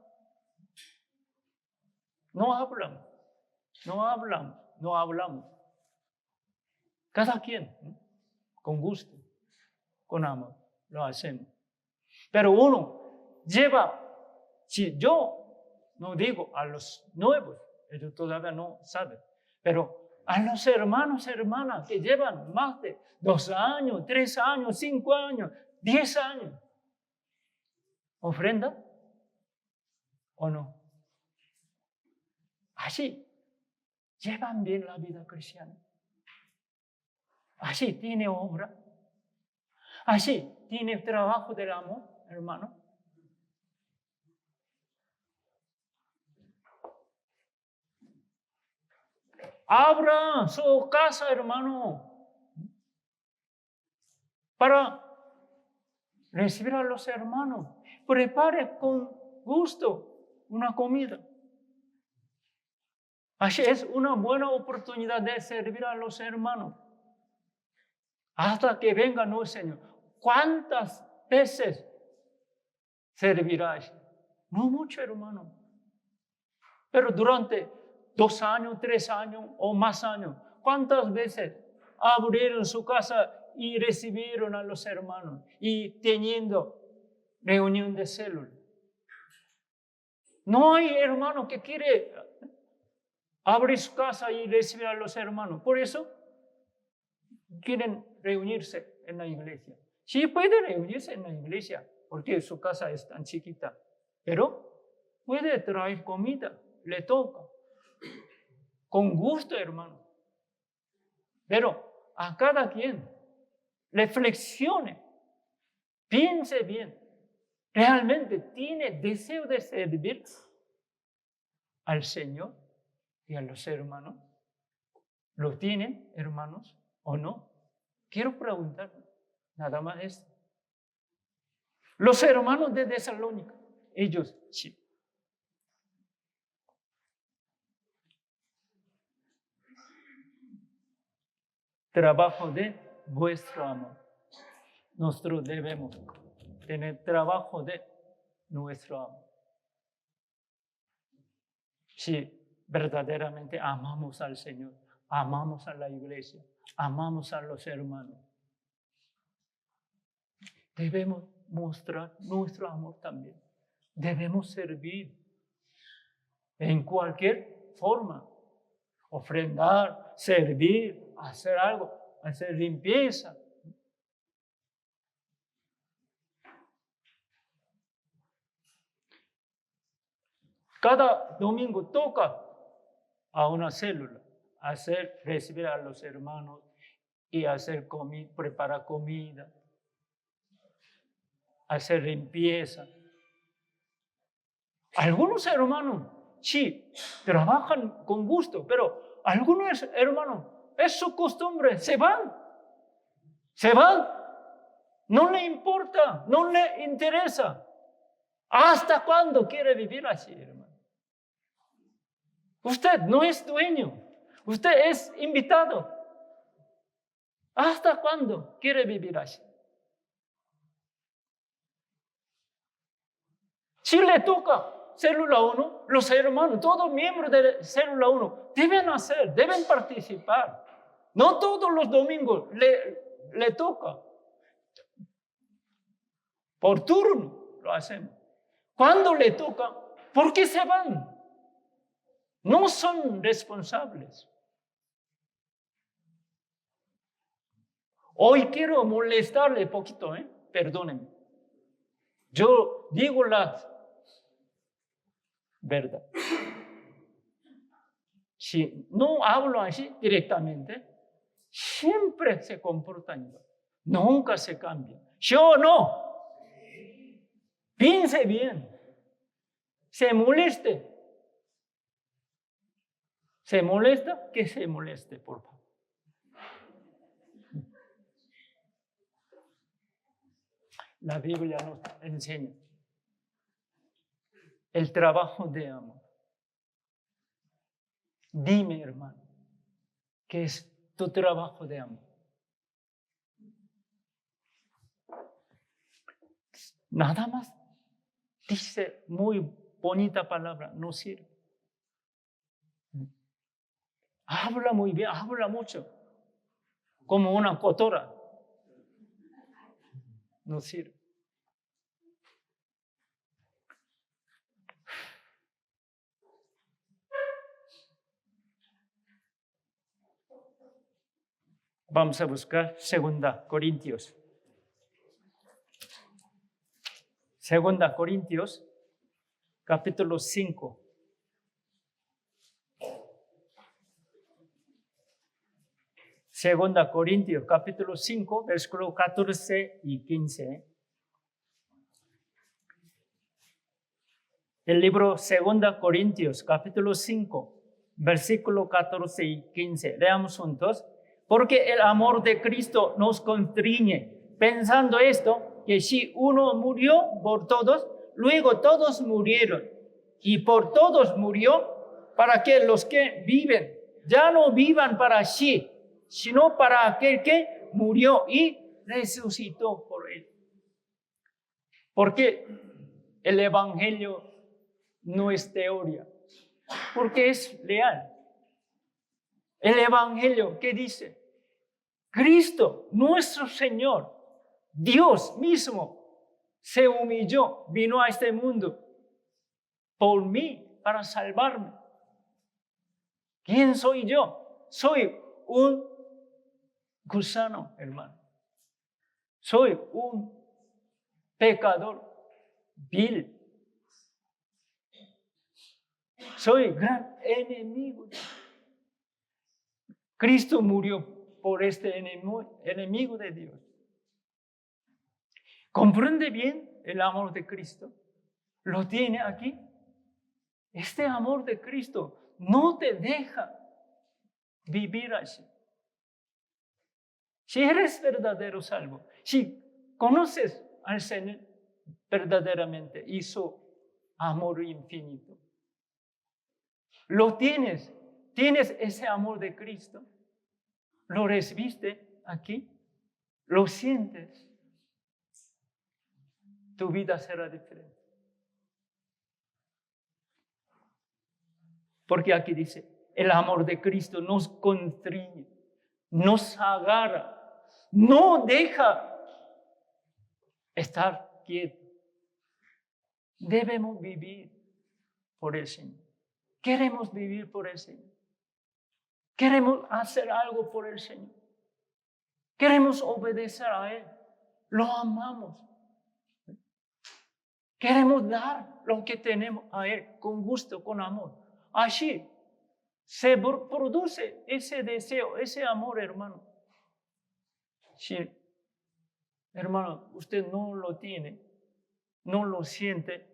No hablamos. Cada quien, ¿no? Con gusto, con amor, lo hacemos. Pero uno lleva, si yo no digo a los nuevos, ellos todavía no saben, pero a los hermanos, hermanas que llevan más de 2 años, 3 años, 5 años, 10 años, ¿ofrenda o no? Así, llevan bien la vida cristiana. Así tiene obra. Así tiene trabajo del amor, hermano. Abra su casa, hermano, para recibir a los hermanos. Prepare con gusto una comida. Así es una buena oportunidad de servir a los hermanos. Hasta que venga el Señor. ¿Cuántas veces servirás? No mucho, hermano. Pero durante 2 años, 3 años o más años, ¿cuántas veces abrieron su casa y recibieron a los hermanos y teniendo reunión de célula? No hay hermano que quiere abrir su casa y recibir a los hermanos. Por eso quieren reunirse en la iglesia. Sí puede reunirse en la iglesia porque su casa es tan chiquita, pero puede traer comida, le toca. Con gusto, hermano. Pero a cada quien reflexione, piense bien. ¿Realmente tiene deseo de servir al Señor y a los hermanos? ¿Lo tienen, hermanos, o no? Quiero preguntar, nada más esto. Los hermanos de Tesalónica, ellos sí. Trabajo de vuestro amor. Nosotros debemos tener trabajo de nuestro amor. Si verdaderamente amamos al Señor, amamos a la iglesia, amamos a los hermanos, debemos mostrar nuestro amor también. Debemos servir en cualquier forma. Ofrendar, servir, hacer algo, hacer limpieza. Cada domingo toca a una célula recibir a los hermanos y hacer comida, preparar comida, hacer limpieza. Algunos hermanos sí trabajan con gusto, pero algunos hermanos es su costumbre, se van, no le importa, no le interesa. ¿Hasta cuándo quiere vivir así, hermano? Usted no es dueño, usted es invitado. ¿Hasta cuándo quiere vivir así? Si le toca célula 1, los hermanos, todos miembros de célula 1, deben participar. No todos los domingos le toca. Por turno lo hacemos. Cuando le toca, ¿por qué se van? No son responsables. Hoy quiero molestarle un poquito, perdónenme. Yo digo la verdad. Si no hablo así directamente, siempre se comportan igual. Nunca se cambian. ¿Sí o no? Piense bien. Se molesta, que se moleste, por favor. La Biblia nos enseña el trabajo de amor. Dime, hermano, ¿qué es tu trabajo de amor? Nada más dice muy bonita palabra, no sirve. Habla muy bien, habla mucho, como una cotora. No sirve. Vamos a buscar 2 Corintios. 2 Corintios, capítulo 5. Segunda Corintios, capítulo 5, versículo 14 y 15. El libro Segunda Corintios, capítulo 5, versículo 14 y 15. Leamos juntos. Porque el amor de Cristo nos constriñe, pensando esto, que si uno murió por todos, luego todos murieron. Y por todos murió, para que los que viven ya no vivan para sí, sino para aquel que murió y resucitó por él. Porque el Evangelio no es teoría, porque es real. El Evangelio, ¿qué dice? Cristo, nuestro Señor, Dios mismo, se humilló, vino a este mundo por mí, para salvarme. ¿Quién soy yo? Soy un gusano, hermano. Soy un pecador vil. Soy gran enemigo. Cristo murió por este enemigo de Dios. ¿Comprende bien el amor de Cristo? ¿Lo tiene aquí? Este amor de Cristo no te deja vivir así. Si eres verdadero salvo, si conoces al Señor verdaderamente y su amor infinito, lo tienes ese amor de Cristo, lo recibiste aquí, lo sientes, tu vida será diferente. Porque aquí dice, el amor de Cristo nos constriñe, nos agarra, no deja estar quieto. Debemos vivir por el Señor. Queremos vivir por el Señor. Queremos hacer algo por el Señor. Queremos obedecer a Él. Lo amamos. Queremos dar lo que tenemos a Él con gusto, con amor. Así se produce ese deseo, ese amor, hermano. Si, hermano, usted no lo tiene, no lo siente,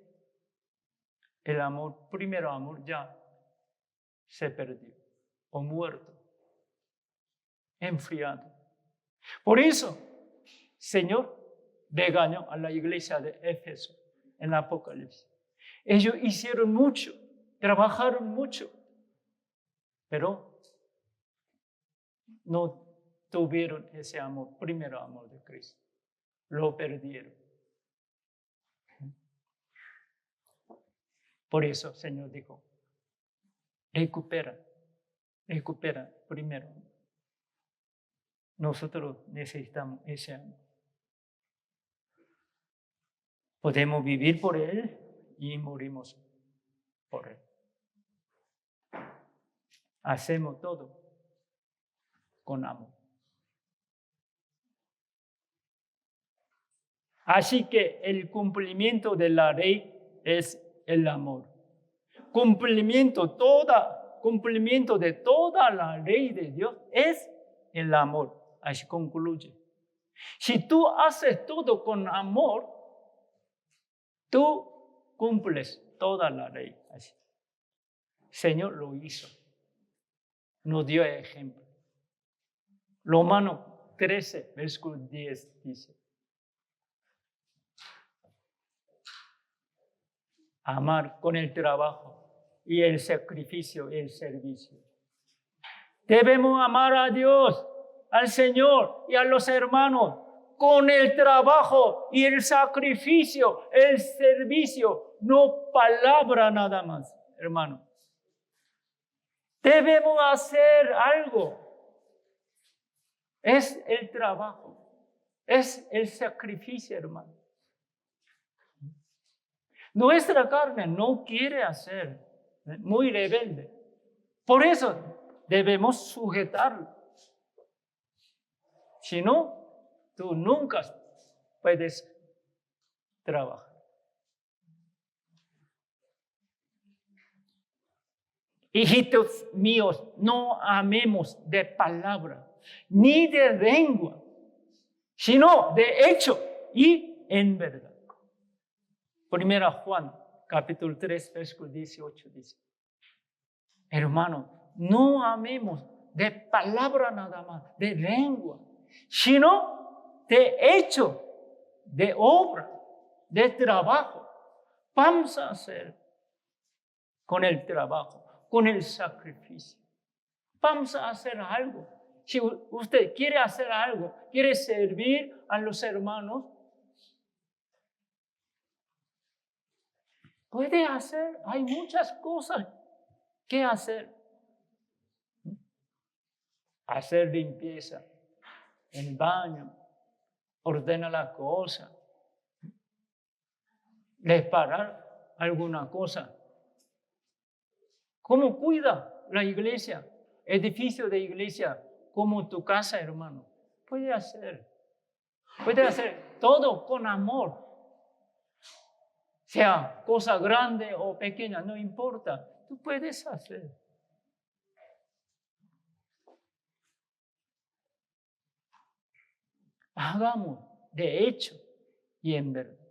el amor, primero amor ya se perdió o muerto, enfriado. Por eso, Señor regañó a la iglesia de Éfeso en el Apocalipsis. Ellos hicieron mucho, trabajaron mucho, pero no tuvieron ese amor, primero amor de Cristo. Lo perdieron. Por eso, Señor dijo, recupera primero. Nosotros necesitamos ese amor. Podemos vivir por Él y morimos por Él. Hacemos todo con amor. Así que el cumplimiento de la ley es el amor. Cumplimiento de toda la ley de Dios es el amor. Así concluye. Si tú haces todo con amor, tú cumples toda la ley. Así. Señor lo hizo. Nos dio ejemplo. Romanos 13, versículo 10 dice. Amar con el trabajo y el sacrificio y el servicio. Debemos amar a Dios, al Señor y a los hermanos con el trabajo y el sacrificio, el servicio, no palabra nada más, hermano. Debemos hacer algo. Es el trabajo, es el sacrificio, hermano. Nuestra carne no quiere hacer, muy rebelde. Por eso debemos sujetarlo. Si no, tú nunca puedes trabajar. Hijitos míos, no amemos de palabra, ni de lengua, sino de hecho y en verdad. Primera Juan, capítulo 3, versículo 18 dice, hermano, no amemos de palabra nada más, de lengua, sino de hecho, de obra, de trabajo. Vamos a hacer con el trabajo, con el sacrificio. Vamos a hacer algo. Si usted quiere hacer algo, quiere servir a los hermanos, puede hacer. Hay muchas cosas que hacer. Hacer limpieza en el baño, ordena la cosa, reparar alguna cosa. ¿Cómo cuida la iglesia, edificio de iglesia, como tu casa, hermano? Puede hacer todo con amor. Sea cosa grande o pequeña, no importa, tú puedes hacer. Hagamos de hecho y en verdad.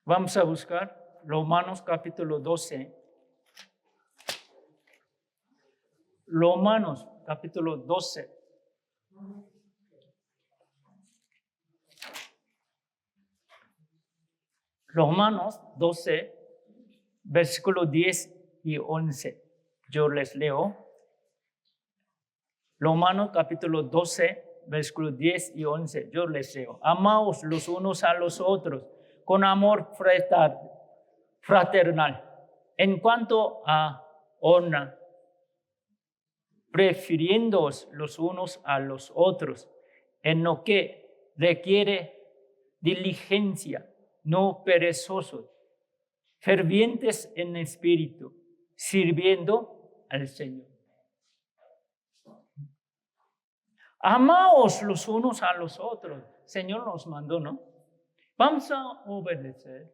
Vamos a buscar Romanos capítulo 12. Romanos capítulo 12. Romanos 12, versículo 10 y 11. Yo les leo. Romanos capítulo 12, versículo 10 y 11. Yo les leo. Amaos los unos a los otros con amor fraternal. En cuanto a honra, prefiriéndoos los unos a los otros en lo que requiere diligencia, no perezosos, fervientes en espíritu, sirviendo al Señor. Amaos los unos a los otros. Señor nos mandó, ¿no? Vamos a obedecer.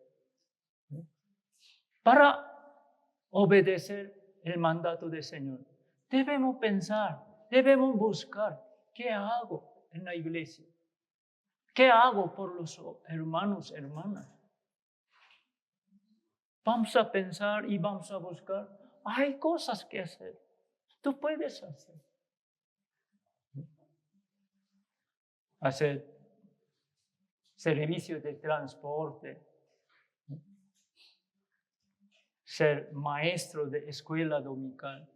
Para obedecer el mandato del Señor, debemos pensar, debemos buscar, ¿qué hago en la iglesia? ¿Qué hago por los hermanos, hermanas? Vamos a pensar y vamos a buscar. Hay cosas que hacer. Tú puedes hacer. Hacer servicio de transporte. Ser maestro de escuela dominical.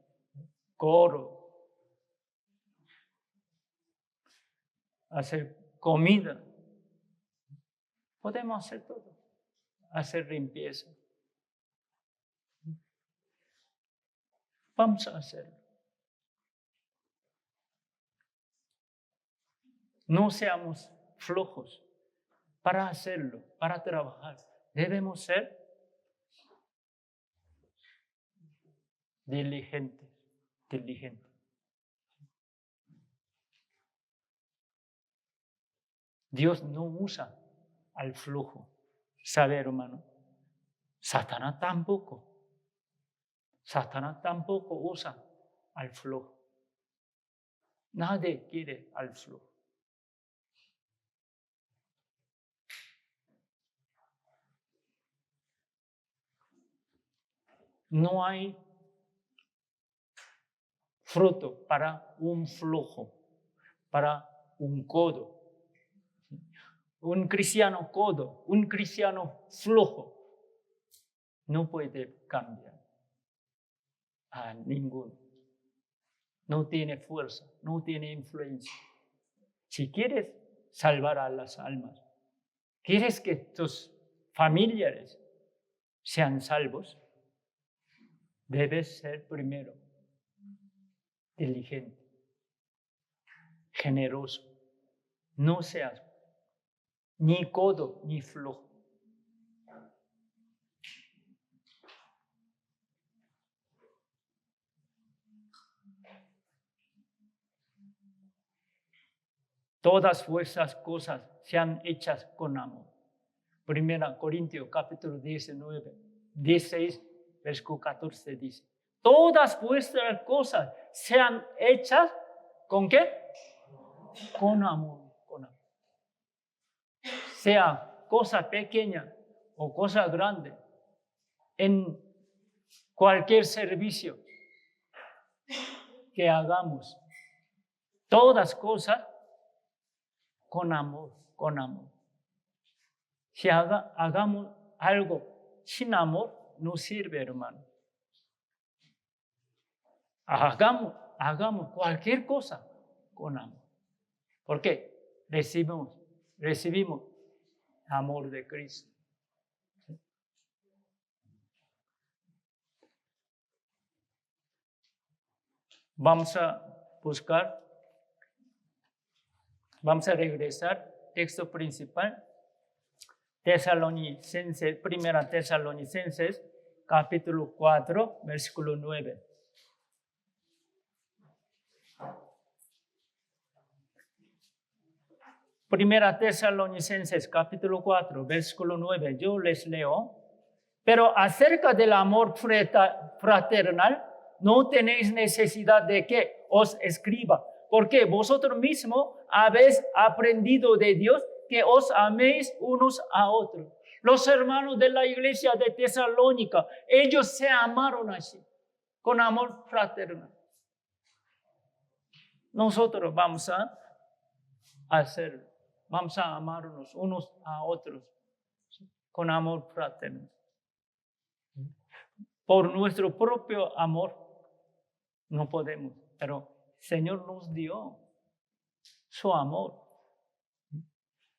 Coro. Hacer comida. Podemos hacer todo. Hacer limpieza. Vamos a hacerlo. No seamos flojos para hacerlo, para trabajar. Debemos ser diligentes. Dios no usa al flojo. ¿Sabe, hermano? Satanás tampoco usa al flojo. Nadie quiere al flojo. No hay fruto para un flojo, para un codo. Un cristiano codo, un cristiano flojo, no puede cambiar a ninguno. No tiene fuerza, no tiene influencia. Si quieres salvar a las almas, quieres que tus familiares sean salvos, debes ser primero diligente, generoso. No seas ni codo ni flojo. Todas vuestras cosas sean hechas con amor. 1 Corintios capítulo 19, 16 versículo 14 dice, todas vuestras cosas sean hechas, ¿con qué? Con amor, con amor. Sea cosa pequeña o cosa grande, en cualquier servicio que hagamos, todas cosas con amor, con amor. Si hagamos algo sin amor, no sirve, hermano. Hagamos cualquier cosa con amor. ¿Por qué? Recibimos amor de Cristo. Vamos a regresar, texto principal, Primera Tesalonicenses, capítulo 4, versículo 9. Primera Tesalonicenses, capítulo 4, versículo 9, yo les leo. Pero acerca del amor fraternal, no tenéis necesidad de que os escriba, porque vosotros mismos habéis aprendido de Dios que os améis unos a otros. Los hermanos de la iglesia de Tesalónica, ellos se amaron así, con amor fraternal. Nosotros vamos a hacerlo, vamos a amarnos unos a otros con amor fraternal. Por nuestro propio amor no podemos, pero el Señor nos dio su amor.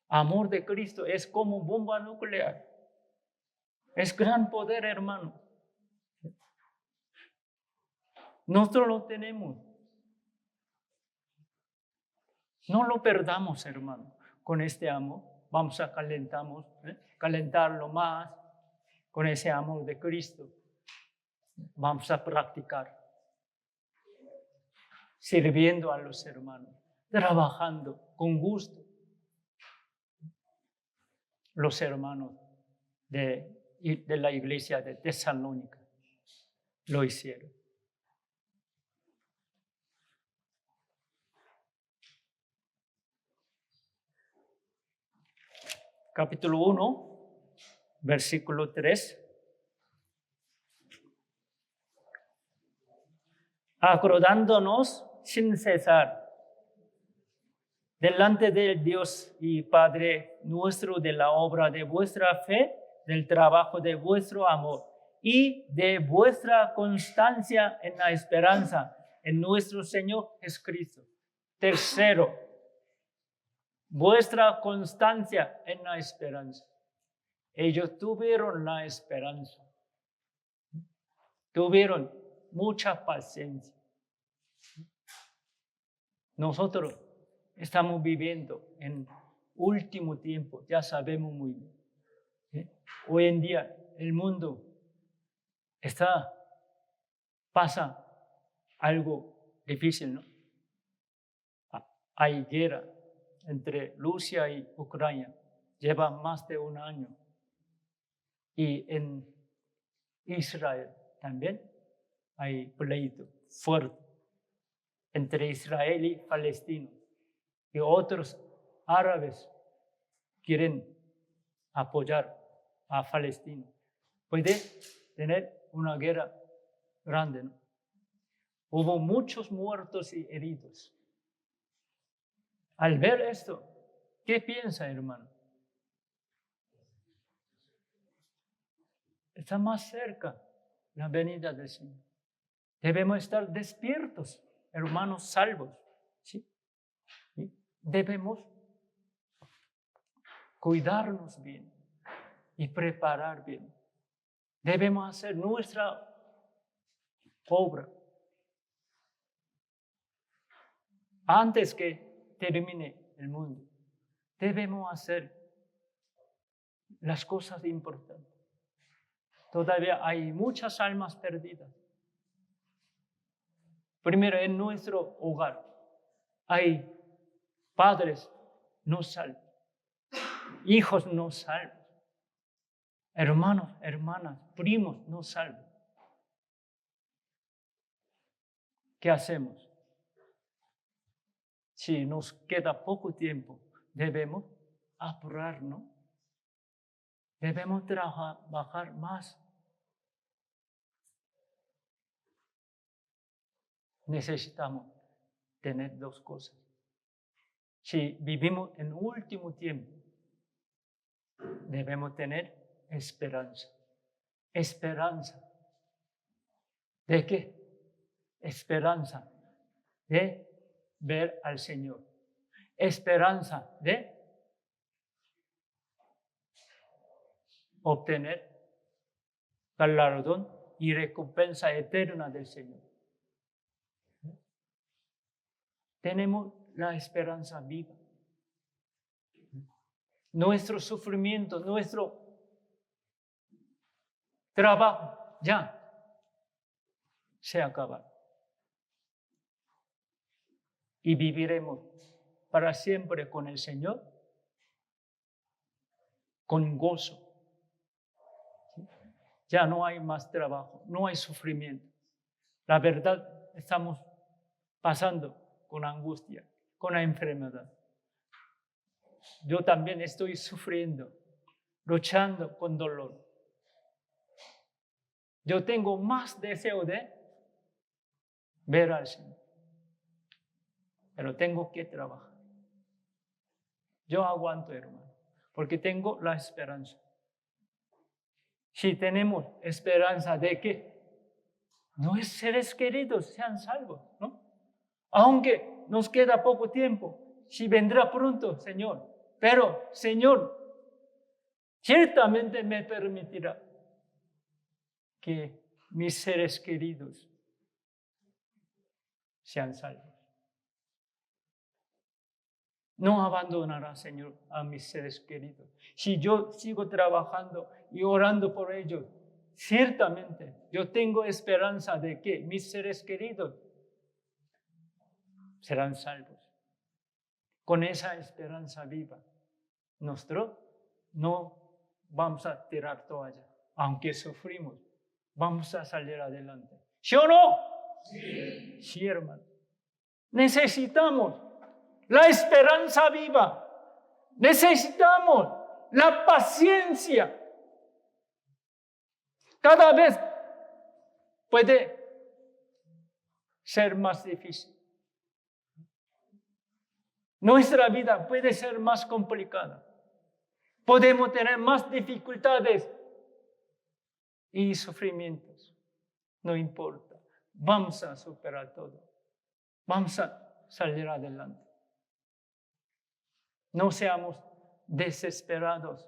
Amor de Cristo es como bomba nuclear. Es gran poder, hermano. Nosotros lo tenemos. No lo perdamos, hermano. Con este amor vamos a calentarlo más con ese amor de Cristo. Vamos a practicar, sirviendo a los hermanos, trabajando con gusto. Los hermanos de la iglesia de Tesalónica lo hicieron. Capítulo 1, versículo 3. Acordándonos sin cesar delante del Dios y Padre nuestro de la obra de vuestra fe, del trabajo de vuestro amor y de vuestra constancia en la esperanza en nuestro Señor Jesucristo. Tercero, vuestra constancia en la esperanza. Ellos tuvieron la esperanza. Tuvieron mucha paciencia. Nosotros estamos viviendo en último tiempo, ya sabemos muy bien. Hoy en día el mundo pasa algo difícil, ¿no? Hay guerra entre Rusia y Ucrania, lleva más de un año. Y en Israel también hay pleito fuerte entre Israel y Palestina. Y otros árabes quieren apoyar a Palestina. Puede tener una guerra grande, ¿no? Hubo muchos muertos y heridos. Al ver esto, ¿qué piensa, hermano? Está más cerca la venida del Señor. Debemos estar despiertos, hermanos salvos. ¿Sí? Debemos cuidarnos bien y preparar bien. Debemos hacer nuestra obra antes que termine el mundo. Debemos hacer las cosas importantes. Todavía hay muchas almas perdidas. Primero, en nuestro hogar hay padres no salvos, hijos no salvos, hermanos, hermanas, primos no salvos. ¿qué hacemos? Si nos queda poco tiempo, debemos apurarnos. Debemos trabajar más. Necesitamos tener dos cosas. Si vivimos en último tiempo, debemos tener esperanza. ¿Esperanza de qué? Esperanza de ver al Señor. Esperanza de obtener galardón y recompensa eterna del Señor. Tenemos la esperanza viva. Nuestro sufrimiento, nuestro trabajo ya se acaba. Y viviremos para siempre con el Señor, con gozo. Ya no hay más trabajo, no hay sufrimiento. La verdad, estamos pasando con angustia, con la enfermedad. Yo también estoy sufriendo, luchando con dolor. Yo tengo más deseo de ver al Señor, pero tengo que trabajar. Yo aguanto, hermano, porque tengo la esperanza. Si tenemos esperanza de que nuestros seres queridos sean salvos, ¿no? Aunque nos queda poco tiempo, si vendrá pronto, Señor. Pero, Señor, ciertamente me permitirá que mis seres queridos sean salvos. No abandonará, Señor, a mis seres queridos. Si yo sigo trabajando y orando por ellos, ciertamente yo tengo esperanza de que mis seres queridos serán salvos. Con esa esperanza viva, nosotros no vamos a tirar toalla. Aunque sufrimos, vamos a salir adelante. ¿Sí o no? Sí. Sí, hermano. Necesitamos la esperanza viva. Necesitamos la paciencia. Cada vez puede ser más difícil. Nuestra vida puede ser más complicada. Podemos tener más dificultades y sufrimientos. No importa. Vamos a superar todo. Vamos a salir adelante. No seamos desesperados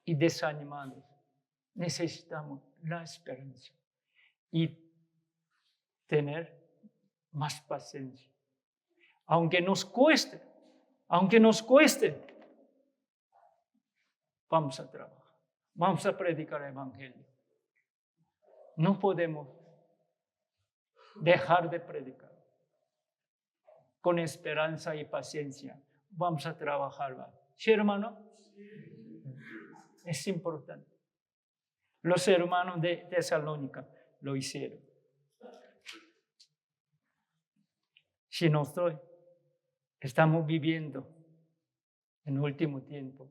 y desanimados. Necesitamos la esperanza y tener más paciencia. Aunque nos cueste, vamos a trabajar. Vamos a predicar el Evangelio. No podemos dejar de predicar. Con esperanza y paciencia vamos a trabajar. ¿Sí, hermano? Es importante. Los hermanos de Tesalónica lo hicieron. Si nosotros estamos viviendo en último tiempo,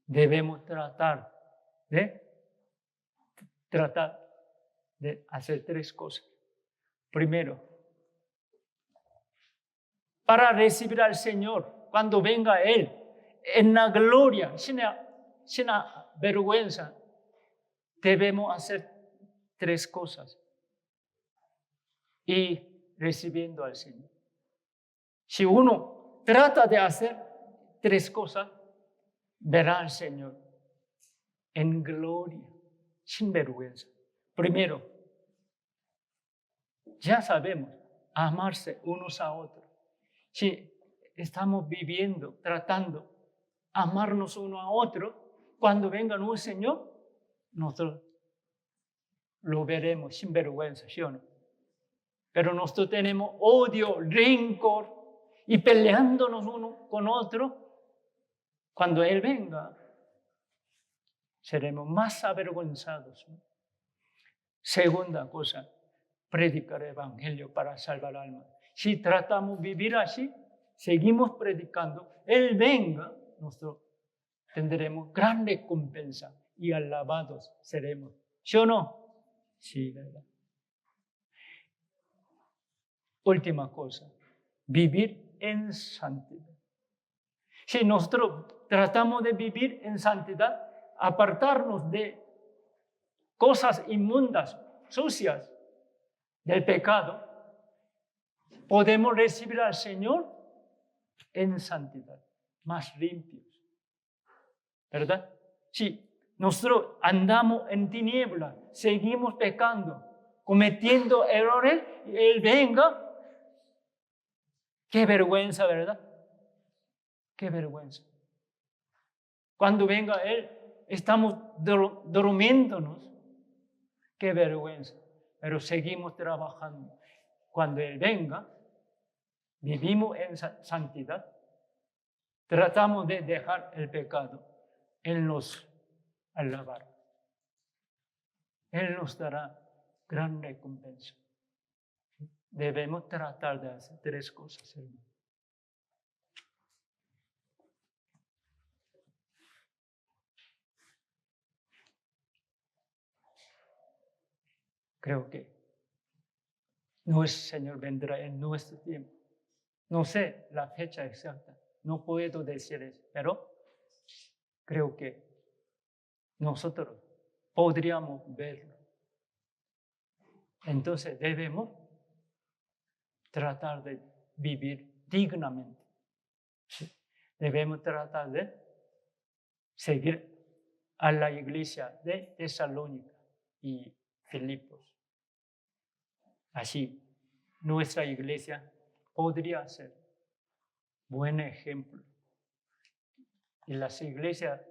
debemos tratar de hacer tres cosas. Primero, para recibir al Señor cuando venga Él en la gloria, sin vergüenza, debemos hacer tres cosas y recibiendo al Señor. Si uno trata de hacer tres cosas, verá al Señor en gloria, sin vergüenza. Primero, ya sabemos amarse unos a otros. Si estamos viviendo, tratando, amarnos uno a otro, cuando venga un Señor, nosotros lo veremos sin vergüenza, ¿sí o no? Pero nosotros tenemos odio, rencor y peleándonos uno con otro. Cuando Él venga, seremos más avergonzados, ¿no? Segunda cosa, predicar el evangelio para salvar almas. Si tratamos de vivir así, seguimos predicando, Él venga, nosotros tendremos gran recompensa y alabados seremos. ¿Sí o no? Sí, ¿verdad? Última cosa, vivir en santidad. Si nosotros tratamos de vivir en santidad, apartarnos de cosas inmundas, sucias, del pecado, podemos recibir al Señor en santidad, más limpios. ¿Verdad? Si nosotros andamos en tinieblas, seguimos pecando, cometiendo errores, y Él venga, qué vergüenza, ¿verdad? Qué vergüenza. Cuando venga Él, estamos durmiéndonos. Qué vergüenza. Pero seguimos trabajando. Cuando Él venga, vivimos en santidad. Tratamos de dejar el pecado. Él nos alabará. Él nos dará gran recompensa. Debemos tratar de hacer 3 cosas, hermano. Creo que nuestro Señor vendrá en nuestro tiempo. No sé la fecha exacta, no puedo decir eso, pero creo que nosotros podríamos verlo. Entonces debemos tratar de vivir dignamente. Debemos tratar de seguir a la iglesia de Tesalónica y Filipos. Así, nuestra iglesia podría ser buen ejemplo. Y las iglesias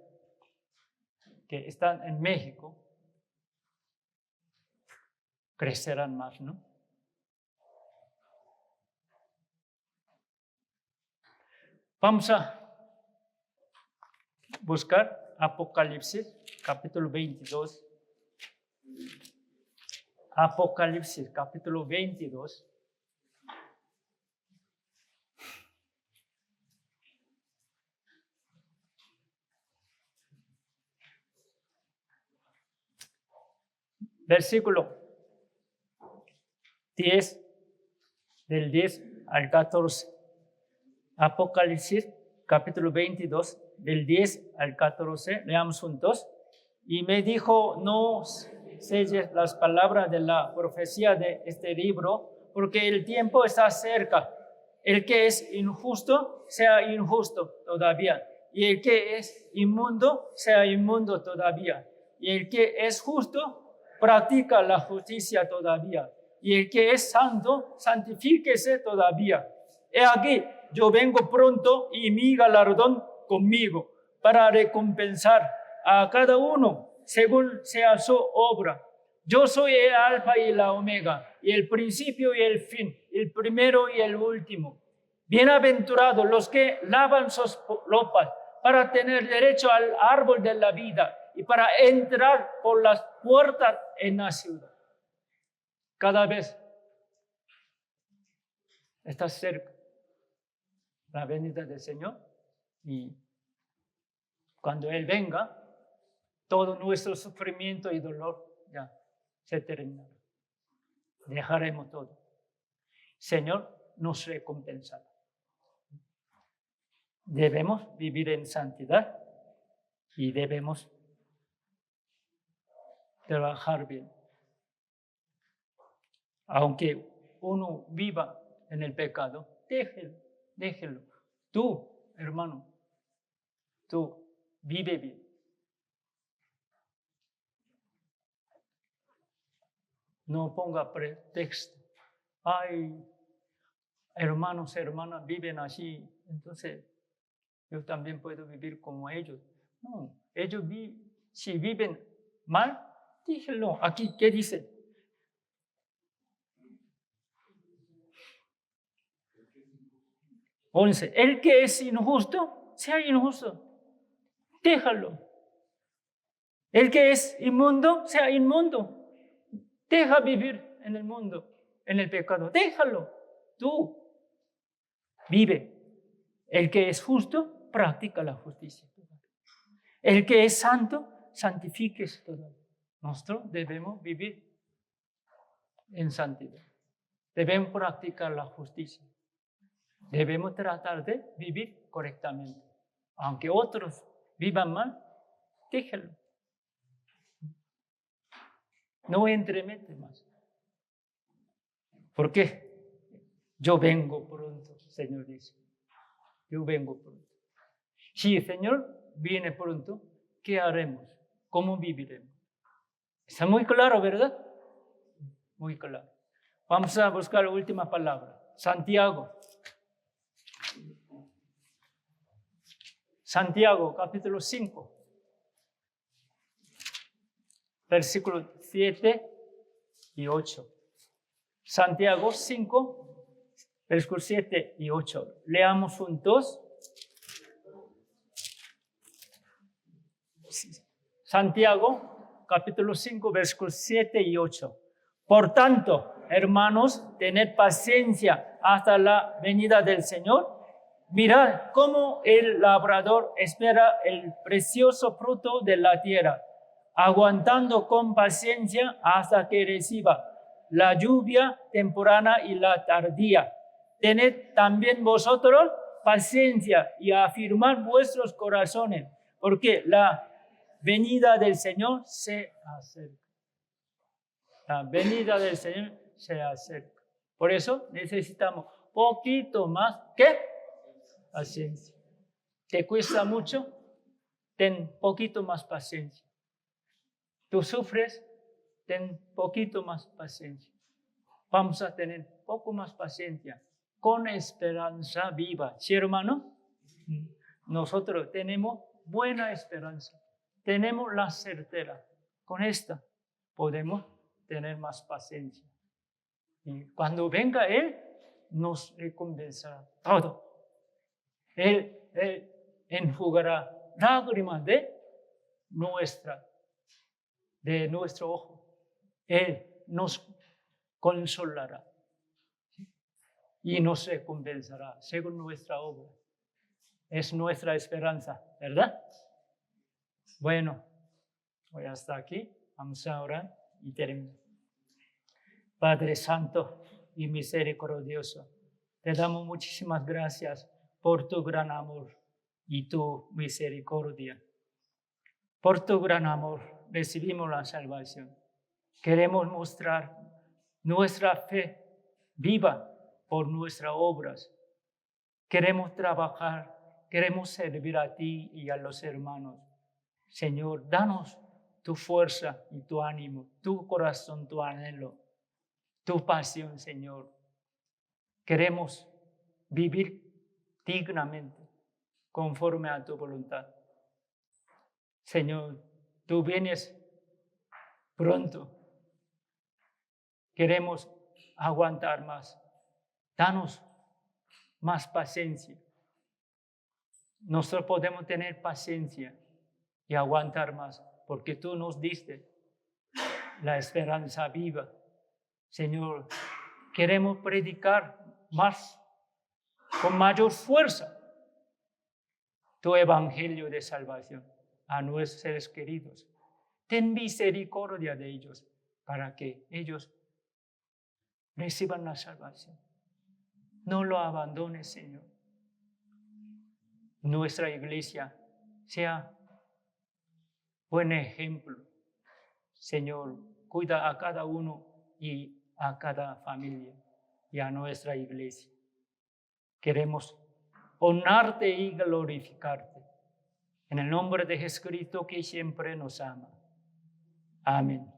que están en México crecerán más, ¿no? Vamos a buscar Apocalipsis, capítulo 22. Apocalipsis, capítulo 22. Versículo 10, del 10 al 14. Apocalipsis, capítulo 22, del 10 al 14. Leamos juntos. Y me dijo, no selles las palabras de la profecía de este libro, porque el tiempo está cerca. El que es injusto, sea injusto todavía. Y el que es inmundo, sea inmundo todavía. Y el que es justo, practica la justicia todavía. Y el que es santo, santifíquese todavía. He aquí, yo vengo pronto y mi galardón conmigo para recompensar a cada uno según sea su obra. Yo soy el alfa y la omega, y el principio y el fin, el primero y el último. Bienaventurados los que lavan sus ropas para tener derecho al árbol de la vida y para entrar por las puertas en la ciudad. Cada vez está cerca la venida del Señor, y cuando Él venga, todo nuestro sufrimiento y dolor ya se terminará. Dejaremos todo. Señor nos recompensará. Debemos vivir en santidad y debemos trabajar bien. Aunque uno viva en el pecado, déjelo. Tú, hermano, tú vive bien. No ponga pretexto. Ay, hermanos, hermanas viven así, entonces yo también puedo vivir como ellos. No, ellos si viven mal, dígelo. Aquí, ¿qué dice? El que es injusto, sea injusto. Déjalo. El que es inmundo, sea inmundo. Deja vivir en el mundo. en el pecado, déjalo. Tú vive. El que es justo, practica la justicia. El que es santo, santifíquese todavía. Nosotros debemos vivir en santidad. Debemos practicar la justicia. Debemos tratar de vivir correctamente. Aunque otros vivan mal, déjalo. No entremete más. ¿Por qué? Yo vengo pronto, el Señor dice. Yo vengo pronto. Si el Señor viene pronto, ¿qué haremos? ¿Cómo viviremos? Está muy claro, ¿verdad? Muy claro. Vamos a buscar la última palabra. Santiago. Santiago, capítulo 5. Versículos 7 y 8. Santiago 5, versículos 7 y 8. Leamos juntos. Santiago, capítulo 5, versículos 7 y 8. Por tanto, hermanos, tened paciencia hasta la venida del Señor. Mirad cómo el labrador espera el precioso fruto de la tierra, aguantando con paciencia hasta que reciba la lluvia temprana y la tardía. Tened también vosotros paciencia y afirmad vuestros corazones, porque la venida del Señor se acerca. La venida del Señor se acerca. Por eso necesitamos poquito más. ¿Qué? Paciencia. ¿Te cuesta mucho? Ten poquito más paciencia. ¿Tú sufres? Ten poquito más paciencia. Vamos a tener poco más paciencia con esperanza viva. ¿Sí, hermano? Nosotros tenemos buena esperanza. Tenemos la certeza. Con esta podemos tener más paciencia. Y cuando venga Él, nos recompensará todo. Él enjugará lágrimas de nuestro ojo. Él nos consolará y nos recompensará según nuestra obra. Es nuestra esperanza, ¿verdad? Bueno, hoy hasta aquí. Vamos a orar y terminar. Padre Santo y misericordioso, te damos muchísimas gracias por tu gran amor y tu misericordia. Por tu gran amor recibimos la salvación. Queremos mostrar nuestra fe viva por nuestras obras. Queremos trabajar, queremos servir a ti y a los hermanos. Señor, danos tu fuerza y tu ánimo, tu corazón, tu anhelo, tu pasión, Señor. Queremos vivir dignamente, conforme a tu voluntad. Señor, tú vienes pronto. Queremos aguantar más. Danos más paciencia. Nosotros podemos tener paciencia y aguantar más, porque tú nos diste la esperanza viva. Señor, queremos predicar más, con mayor fuerza, tu evangelio de salvación a nuestros seres queridos. Ten misericordia de ellos para que ellos reciban la salvación. No lo abandones, Señor. Nuestra iglesia sea buen ejemplo. Señor, cuida a cada uno y a cada familia y a nuestra iglesia. Queremos honrarte y glorificarte. En el nombre de Jesucristo que siempre nos ama. Amén.